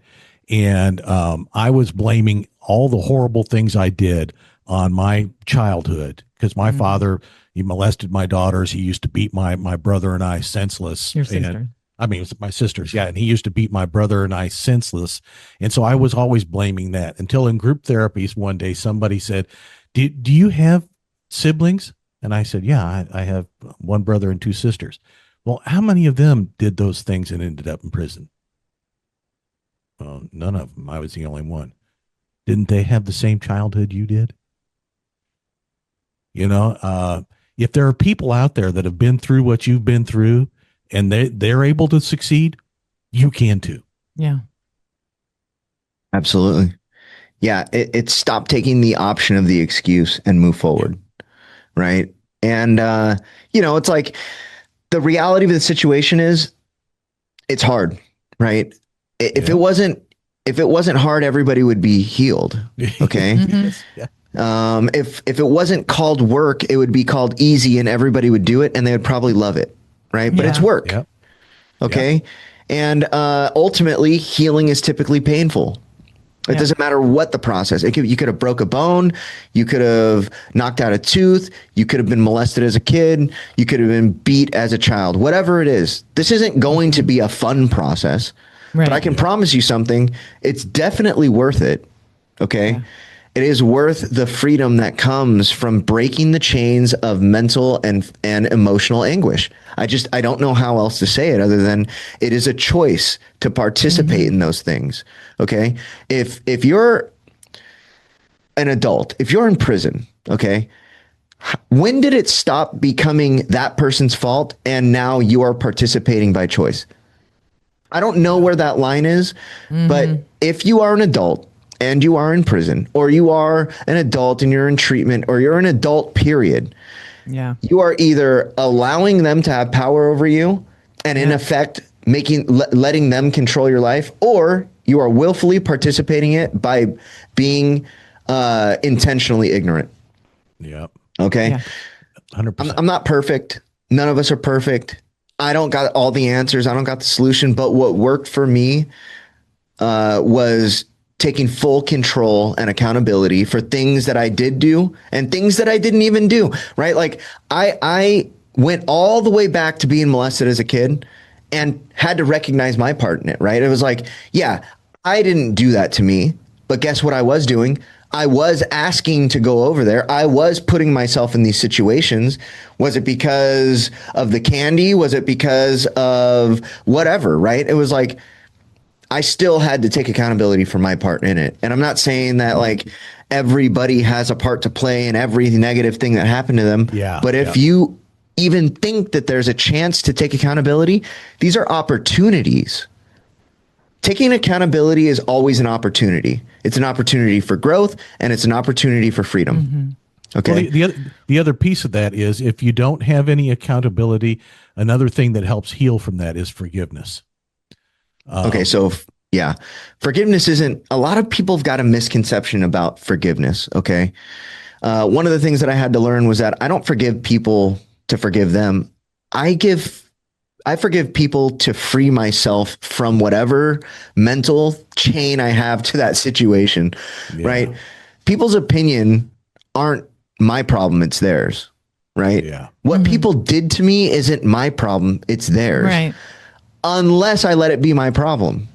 And I was blaming all the horrible things I did on my childhood, because my father, he molested my daughters. He used to beat my brother and I senseless. Your sister. And, I mean, it was my sisters. Yeah. And he used to beat my brother and I senseless. And so I was always blaming that, until in group therapies one day, somebody said, do you have siblings? And I said, yeah, I have one brother and two sisters. Well, how many of them did those things and ended up in prison? Well, none of them. I was the only one. Didn't they have the same childhood you did? You know, if there are people out there that have been through what you've been through, and they're able to succeed, you can too. Yeah. Absolutely. Yeah. It's stop taking the option of the excuse and move forward. Right. And, it's like, the reality of the situation is it's hard, right? If it wasn't hard, everybody would be healed. Okay. If it wasn't called work, it would be called easy, and everybody would do it, and they would probably love it. Right. But it's work. Yep. Okay. Yep. And ultimately, healing is typically painful. It doesn't matter what the process. You could have broke a bone. You could have knocked out a tooth. You could have been molested as a kid. You could have been beat as a child. Whatever it is, this isn't going to be a fun process. Right. But I can promise you something. It's definitely worth it. Okay. Yeah. It is worth the freedom that comes from breaking the chains of mental and emotional anguish. I don't know how else to say it other than it is a choice to participate in those things. Okay. If you're an adult, if you're in prison, okay, when did it stop becoming that person's fault and now you are participating by choice? I don't know where that line is, but if you are an adult and you are in prison, or you are an adult and you're in treatment, or you're an adult, period, you are either allowing them to have power over you and in effect letting them control your life, or you are willfully participating in it by being intentionally ignorant. Yep. Okay. Yeah. 100%. I'm not perfect. None of us are perfect. I don't got all the answers. I don't got the solution. But what worked for me was taking full control and accountability for things that I did do and things that I didn't even do. Right. Like I went all the way back to being molested as a kid and had to recognize my part in it. Right. It was like, yeah, I didn't do that to me. But guess what I was doing? I was asking to go over there. I was putting myself in these situations. Was it because of the candy? Was it because of whatever? Right. It was like, I still had to take accountability for my part in it. And I'm not saying that like everybody has a part to play in every negative thing that happened to them. Yeah. But if you even think that there's a chance to take accountability, these are opportunities. taking accountability is always an opportunity. It's an opportunity for growth, and it's an opportunity for freedom. Okay. Well, the other piece of that is if you don't have any accountability, another thing that helps heal from that is forgiveness. Okay. So yeah, forgiveness isn't, a lot of people have got a misconception about forgiveness. Okay. One of the things that I had to learn was that I don't forgive people to forgive them. I forgive people to free myself from whatever mental chain I have to that situation, right? People's opinion aren't my problem. It's theirs, right? Yeah. What people did to me isn't my problem. It's theirs. Right. Unless I let it be my problem.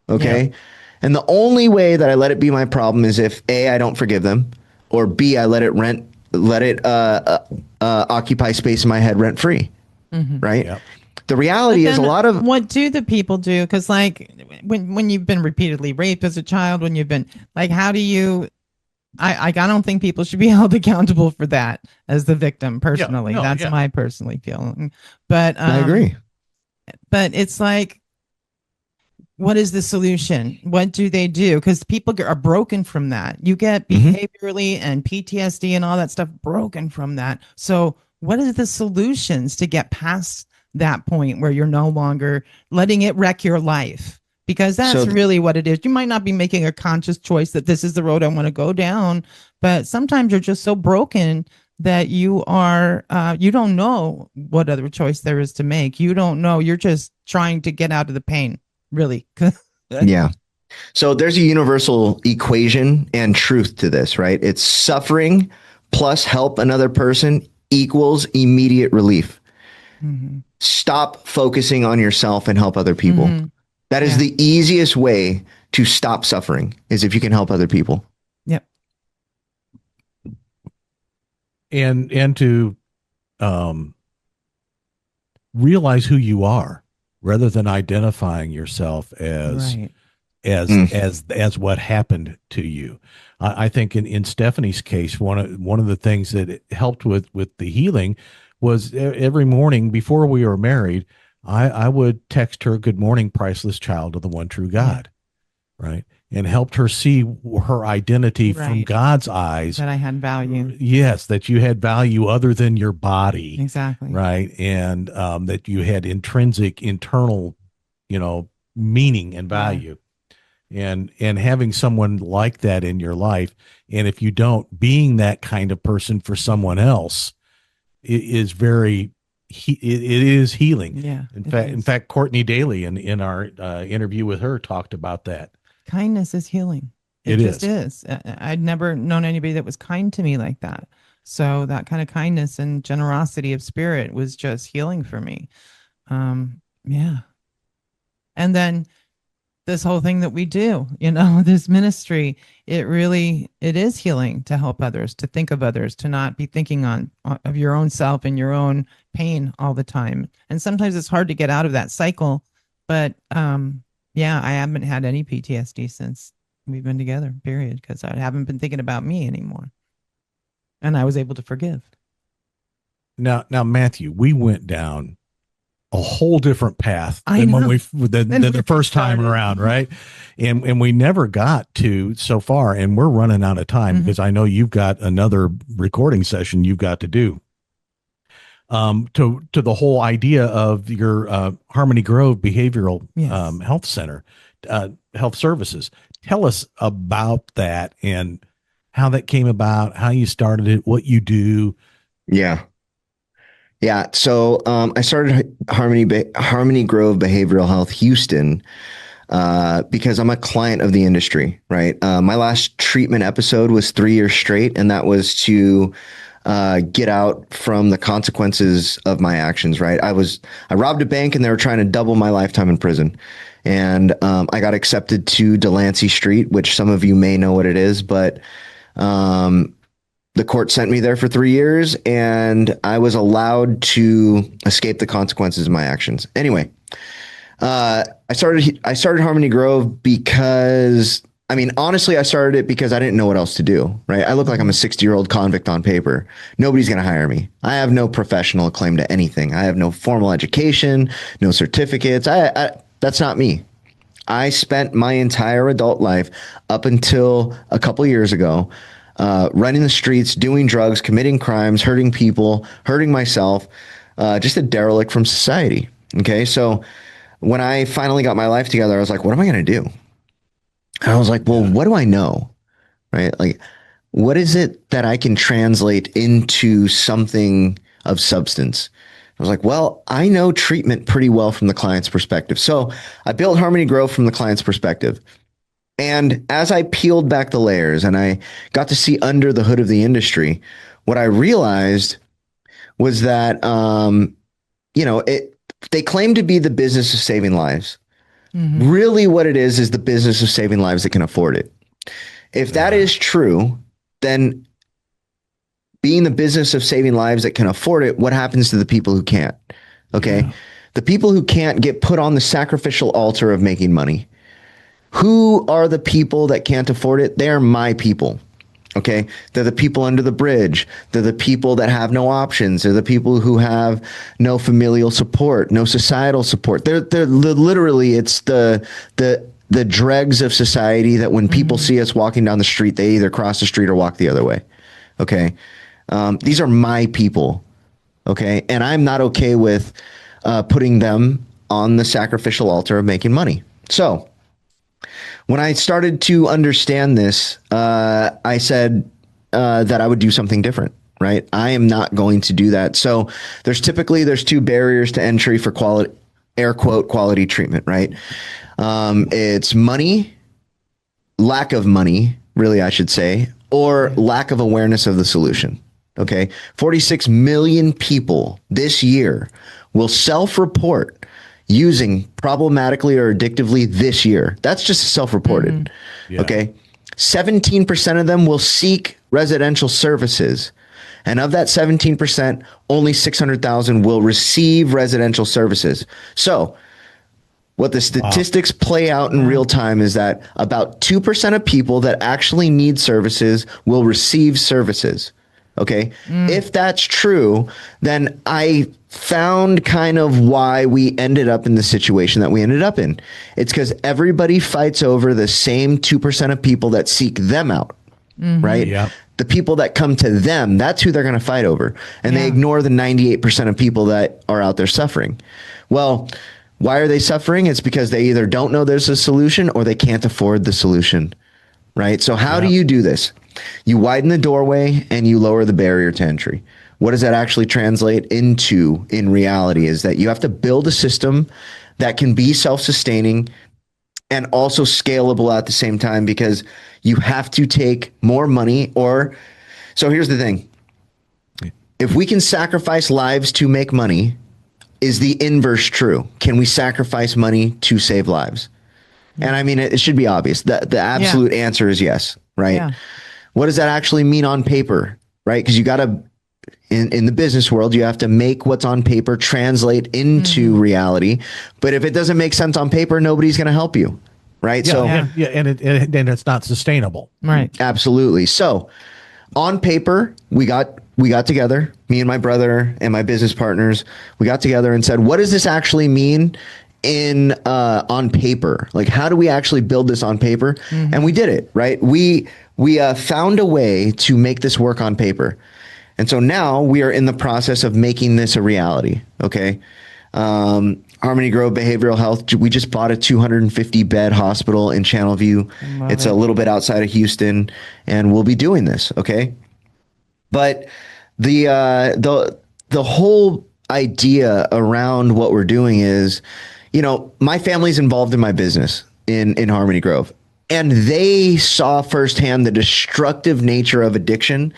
Okay. Yeah. And the only way that I let it be my problem is if A, I don't forgive them, or B, I let it occupy space in my head rent free. Right. Yep. The reality is a lot of what do the people do? Because like when you've been repeatedly raped as a child, when you've been like, how do you? I don't think people should be held accountable for that as the victim. Personally, that's my personally feeling. But I agree. But it's like, what is the solution? What do they do? Because people are broken from that. You get behaviorally and PTSD and all that stuff broken from that. So what are the solutions to get past that point where you're no longer letting it wreck your life? Because that's really what it is. You might not be making a conscious choice that this is the road I want to go down, but sometimes you're just so broken that you are, you don't know what other choice there is to make. You don't know. You're just trying to get out of the pain, really. Yeah. So there's a universal equation and truth to this, right? It's suffering plus help another person equals immediate relief. Stop focusing on yourself and help other people. That is the easiest way to stop suffering, is if you can help other people. Yep. And to realize who you are rather than identifying yourself as as what happened to you. I think in Stephanie's case, one of the things that it helped with the healing was every morning before we were married, I would text her, "Good morning, priceless child of the one true God," right? And helped her see her identity from God's eyes. That I had value. Yes, that you had value other than your body. Exactly. Right. And that you had intrinsic, internal, meaning and value. And having someone like that in your life, and if you don't, being that kind of person for someone else is very it is healing. Yeah. In fact, Courtney Daly in our interview with her talked about that. Kindness is healing. It just is. I'd never known anybody that was kind to me like that. So that kind of kindness and generosity of spirit was just healing for me. Yeah. And then this whole thing that we do, this ministry, it is healing to help others, to think of others, to not be thinking of your own self and your own pain all the time. And sometimes it's hard to get out of that cycle, but yeah, I haven't had any PTSD since we've been together, period, because I haven't been thinking about me anymore. And I was able to forgive. Now, Matthew, we went down a whole different path than the first time around, right? And we never got to so far, and we're running out of time because I know you've got another recording session you've got to do. To the whole idea of your Harmony Grove Behavioral Health Center, health services. Tell us about that and how that came about, how you started it, what you do. Yeah. So I started Harmony Grove Behavioral Health Houston because I'm a client of the industry, right? My last treatment episode was 3 years straight, and that was to get out from the consequences of my actions, right? I robbed a bank and they were trying to double my lifetime in prison. And I got accepted to Delancey Street, which some of you may know what it is, but the court sent me there for 3 years and I was allowed to escape the consequences of my actions. Anyway, I started Harmony Grove because, honestly, I started it because I didn't know what else to do, right? I look like I'm a 60-year-old convict on paper. Nobody's going to hire me. I have no professional claim to anything. I have no formal education, no certificates. That's not me. I spent my entire adult life up until a couple years ago running the streets, doing drugs, committing crimes, hurting people, hurting myself, just a derelict from society. Okay. So when I finally got my life together, I was like, what am I going to do? And I was like, well, what do I know? Right? Like, what is it that I can translate into something of substance? I was like, well, I know treatment pretty well from the client's perspective. So I built Harmony Grove from the client's perspective. And as I peeled back the layers and I got to see under the hood of the industry, what I realized was that, they claim to be the business of saving lives. Mm-hmm. Really what it is the business of saving lives that can afford it. If that is true, then being the business of saving lives that can afford it, what happens to the people who can't? Okay. Yeah. The people who can't get put on the sacrificial altar of making money. Who are the people that can't afford it? They are my people. Okay. They're the people under the bridge. They're the people that have no options. They're the people who have no familial support, no societal support. They're literally, it's the dregs of society that when people see us walking down the street, they either cross the street or walk the other way. Okay. These are my people. Okay. And I'm not okay with putting them on the sacrificial altar of making money. So when I started to understand this, I said that I would do something different, right? I am not going to do that. So there's two barriers to entry for quality, air quote, quality treatment, right? It's money, lack of money, really, I should say, or lack of awareness of the solution. Okay. 46 million people this year will self-report using problematically or addictively this year. That's just self-reported. Mm-hmm. Yeah. Okay. 17% of them will seek residential services. And of that 17%, only 600,000 will receive residential services. So what the statistics play out in real time is that about 2% of people that actually need services will receive services. Okay. If that's true, then I found kind of why we ended up in the situation that we ended up in. It's because everybody fights over the same 2% of people that seek them out. Mm-hmm. Right. Yep. The people that come to them, that's who they're going to fight over. And they ignore the 98% of people that are out there suffering. Well, why are they suffering? It's because they either don't know there's a solution or they can't afford the solution. Right. So how do you do this? You widen the doorway and you lower the barrier to entry. What does that actually translate into in reality is that you have to build a system that can be self-sustaining and also scalable at the same time, because you have to take more money so here's the thing. If we can sacrifice lives to make money, is the inverse true? Can we sacrifice money to save lives? And I mean, it should be obvious. The absolute answer is yes, right? Yeah. What does that actually mean on paper, right? Because you got to, in the business world, you have to make what's on paper translate into reality. But if it doesn't make sense on paper, nobody's going to help you, right? And it's not sustainable, right? Absolutely. So on paper, we got together, me and my brother and my business partners. We got together and said, what does this actually mean on paper? Like, how do we actually build this on paper? Mm-hmm. And we did it, right? We found a way to make this work on paper. And so now we are in the process of making this a reality. Okay. Harmony Grove Behavioral Health. We just bought a 250 bed hospital in Channelview. It's a little bit outside of Houston, and we'll be doing this. Okay. But the whole idea around what we're doing is, my family's involved in my business in Harmony Grove, and they saw firsthand the destructive nature of addiction,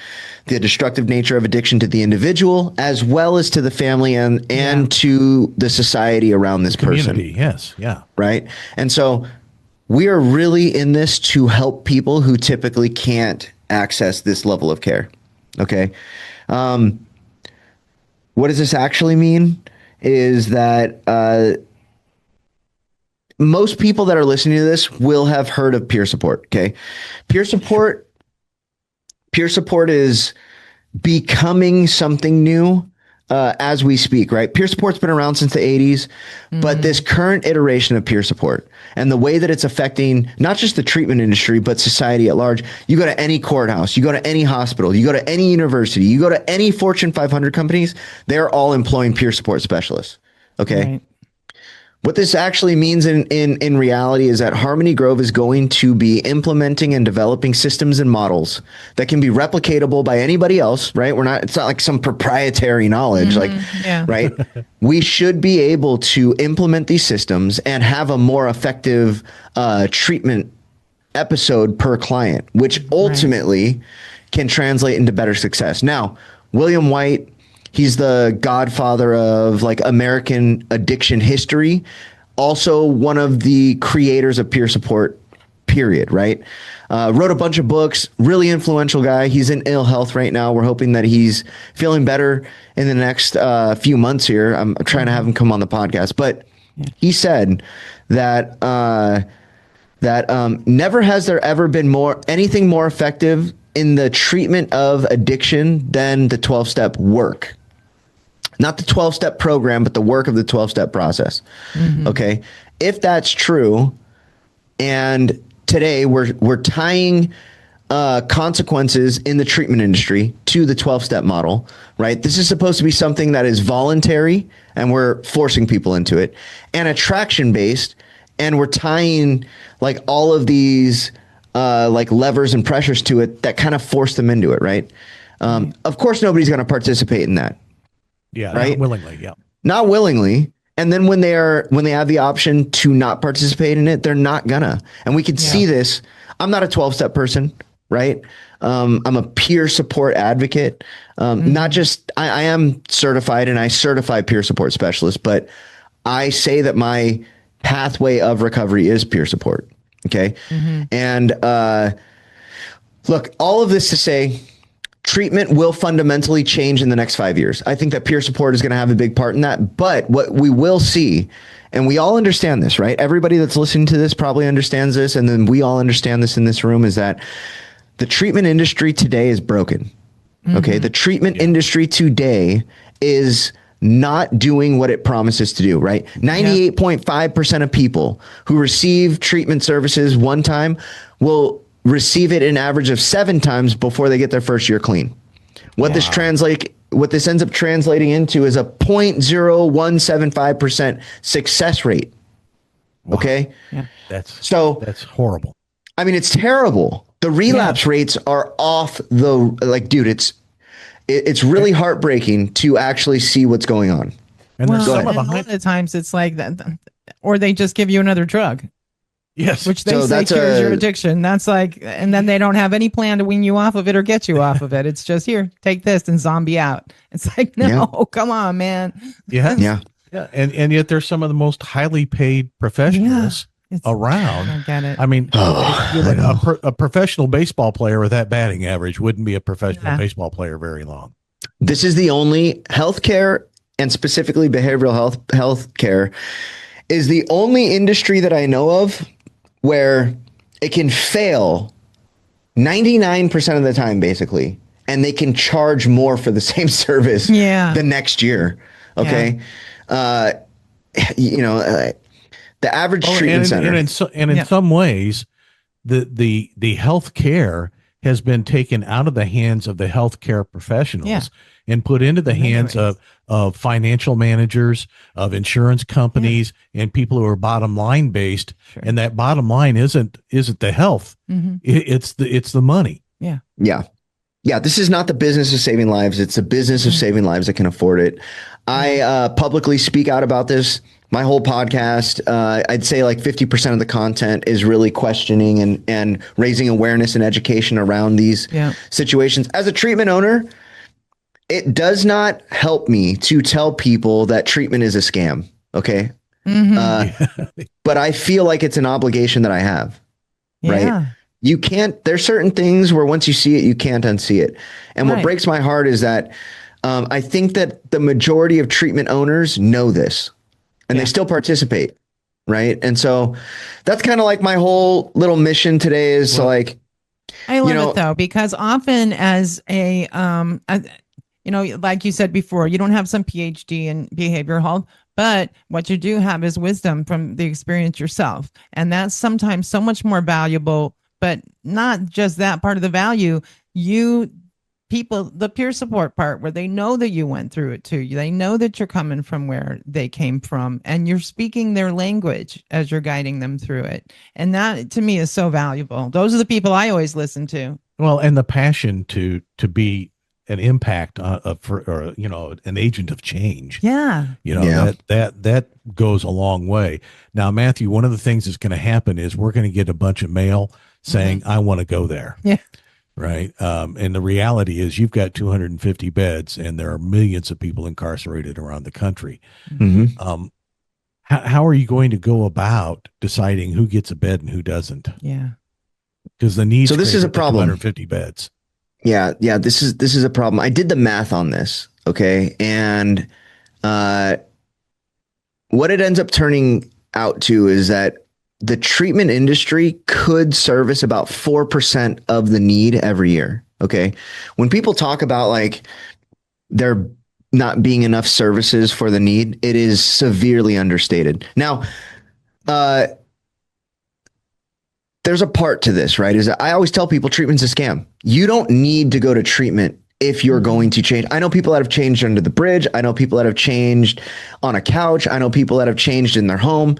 to the individual, as well as to the family and to the society around this community. person. Yes. Yeah. Right. And so we are really in this to help people who typically can't access this level of care. Okay. What does this actually mean is that, most people that are listening to this will have heard of peer support. Okay. Peer support is becoming something new. as we speak, right? Peer support's been around since the 80s, but this current iteration of peer support and the way that it's affecting not just the treatment industry, but society at large. You go to any courthouse, you go to any hospital, you go to any university, you go to any Fortune 500 companies, they're all employing peer support specialists. Okay. Right. What this actually means in reality is that Harmony Grove is going to be implementing and developing systems and models that can be replicatable by anybody else, right? It's not like some proprietary knowledge, right? We should be able to implement these systems and have a more effective treatment episode per client, which ultimately can translate into better success. Now, William White, he's the godfather of like American addiction history. Also one of the creators of peer support, period, right? Wrote a bunch of books, really influential guy. He's in ill health right now. We're hoping that he's feeling better in the next few months here. I'm trying to have him come on the podcast, but he said that, never has there ever been anything more effective in the treatment of addiction than the 12-step work. Not the 12-step program, but the work of the 12-step process. Okay. If that's true, and today we're tying consequences in the treatment industry to the 12-step model, right? This is supposed to be something that is voluntary and we're forcing people into it, and attraction-based, and we're tying like all of these like levers and pressures to it that kind of force them into it, right? Of course, nobody's going to participate in that. Yeah, right? Not willingly. Yeah, not willingly. And then when they have the option to not participate in it, they're not gonna. And we can see this. I'm not a 12-step person, right? I'm a peer support advocate. Not just I am certified and I certify peer support specialist, but I say that my pathway of recovery is peer support. Okay, and look, all of this to say, treatment will fundamentally change in the next 5 years. I think that peer support is going to have a big part in that. But what we will see, and we all understand this, right? Everybody that's listening to this probably understands this. And then we all understand this in this room, is that the treatment industry today is broken. Okay. The treatment industry today is not doing what it promises to do, right? 98.5% of people who receive treatment services one time will receive it an average of 7 times before they get their first year clean. What this ends up translating into is a 0.0175% success rate. Okay. Yeah. That's horrible. I mean, it's terrible. The relapse rates are off dude, it's really heartbreaking to actually see what's going on. And there's some a lot of times it's like that, or they just give you another drug. Yes. Which they say cures your addiction. That's like, and then they don't have any plan to wean you off of it or get you off of it. It's just, here, take this and zombie out. It's like, no, come on, man. Yeah. And yet there's some of the most highly paid professionals around. I get it. I mean, a professional baseball player with that batting average wouldn't be a professional baseball player very long. This is the only healthcare, and specifically behavioral healthcare, is the only industry that I know of where it can fail 99% of the time, basically, and they can charge more for the same service the next year. Okay. The average treatment center. And in some ways, the healthcare has been taken out of the hands of the healthcare professionals and put into the hands of financial managers, of insurance companies, and people who are bottom line based. Sure. And that bottom line isn't the health. It's the money. Yeah. This is not the business of saving lives. It's the business of saving lives that can afford it. I publicly speak out about this. My whole podcast, I'd say like 50% of the content is really questioning and raising awareness and education around these situations. As a treatment owner, it does not help me to tell people that treatment is a scam. Okay. But I feel like it's an obligation that I have. Right. You can't, there's certain things where once you see it, you can't unsee it. And what breaks my heart is that I think that the majority of treatment owners know this and they still participate. Right. And so that's kind of like my whole little mission today is I love it though, because often as you know, like you said before, you don't have some PhD in behavioral health, but what you do have is wisdom from the experience yourself. And that's sometimes so much more valuable, but not just that part of the value. The peer support part where they know that you went through it too. They know that you're coming from where they came from and you're speaking their language as you're guiding them through it. And that to me is so valuable. Those are the people I always listen to. Well, and the passion to be an impact for an agent of change. Yeah. That goes a long way. Now, Matthew, one of the things that's going to happen is we're going to get a bunch of mail saying, I want to go there. Yeah. Right. And the reality is you've got 250 beds and there are millions of people incarcerated around the country. Mm-hmm. How are you going to go about deciding who gets a bed and who doesn't? Yeah. Because the need. So this is a problem. 250 beds. Yeah. This is a problem. I did the math on this. Okay. And what it ends up turning out to is that the treatment industry could service about 4% of the need every year. Okay. When people talk about like there not being enough services for the need, it is severely understated. Now, there's a part to this, right? Is that I always tell people treatment's a scam. You don't need to go to treatment if you're going to change. I know people that have changed under the bridge. I know people that have changed on a couch. I know people that have changed in their home.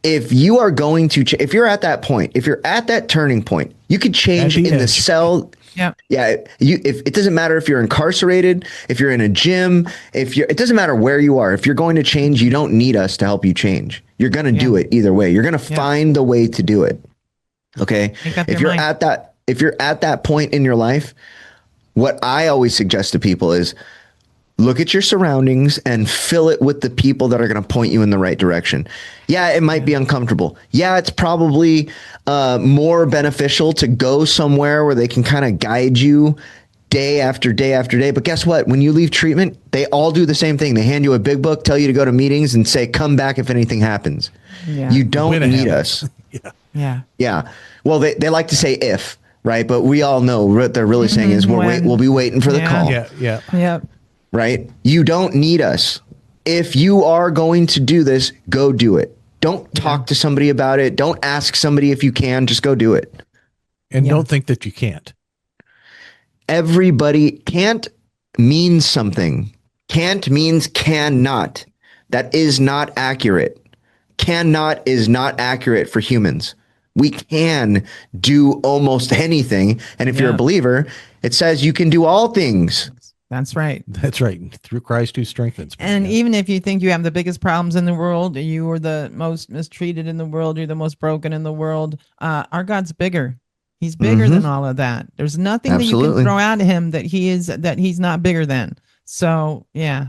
If you are going to, if you're at that point, if you're at that turning point, you could change in the cell. Yeah. Yeah. If it doesn't matter if you're incarcerated, if you're in a gym, it doesn't matter where you are. If you're going to change, you don't need us to help you change. You're going to do it either way. You're going to find the way to do it. Okay. If you're at that point in your life, what I always suggest to people is look at your surroundings and fill it with the people that are going to point you in the right direction. Yeah, it might be uncomfortable. Yeah, it's probably more beneficial to go somewhere where they can kind of guide you day after day after day. But guess what? When you leave treatment, they all do the same thing. They hand you a big book, tell you to go to meetings and say, come back if anything happens. Yeah. You don't need us. Yeah. Well, they like to say if, right? But we all know what they're really saying is we'll be waiting for the call. Yeah. Right? You don't need us. If you are going to do this, go do it. Don't talk to somebody about it. Don't ask somebody if you can. Just go do it. And don't think that you can't. Everybody can't means something. Can't means cannot. That is not accurate. Cannot is not accurate for humans. We can do almost anything. And if you're a believer, it says you can do all things. That's right. That's right. Through Christ who strengthens me. And even if you think you have the biggest problems in the world, you are the most mistreated in the world, you're the most broken in the world, our God's bigger. He's bigger than all of that. There's nothing that you can throw at him that he's not bigger than. So, yeah.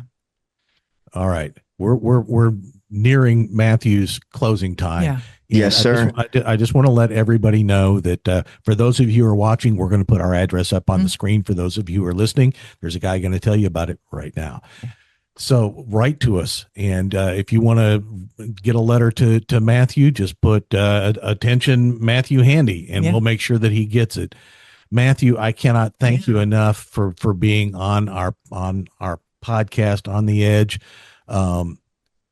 All right. We're nearing Matthew's closing time. Yeah. Yes, sir. I just want to let everybody know that for those of you who are watching, we're going to put our address up on the screen. For those of you who are listening, there's a guy going to tell you about it right now. So write to us. And if you want to get a letter to Matthew, just put attention Matthew Handy, and we'll make sure that he gets it. Matthew, I cannot thank you enough for being on our podcast, On the Edge.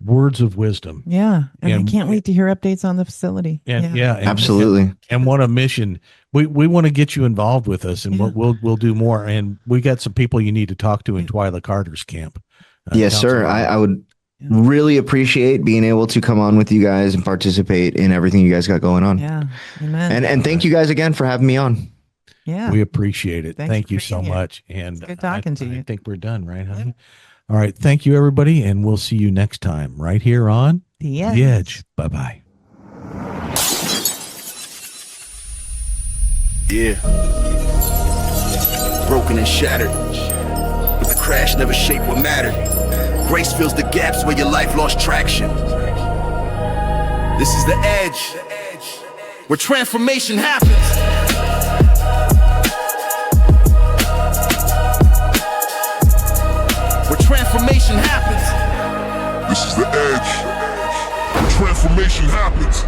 Words of wisdom. Yeah. And I can't wait to hear updates on the facility. And absolutely. And what a mission. We want to get you involved with us, and we'll do more. And we got some people you need to talk to in Twyla Carter's camp. Yes, sir. I would really appreciate being able to come on with you guys and participate in everything you guys got going on. Yeah. Amen. And thank you guys again for having me on. Yeah. We appreciate it. Thank you so much. And it's good talking to you. I think we're done, right, honey? Yeah. All right. Thank you, everybody. And we'll see you next time right here on The Edge. The Edge. Bye-bye. Yeah. Broken and shattered, but the crash never shaped what mattered. Grace fills the gaps where your life lost traction. This is The Edge, where transformation happens. Transformation happens. This is The Edge. Where transformation happens.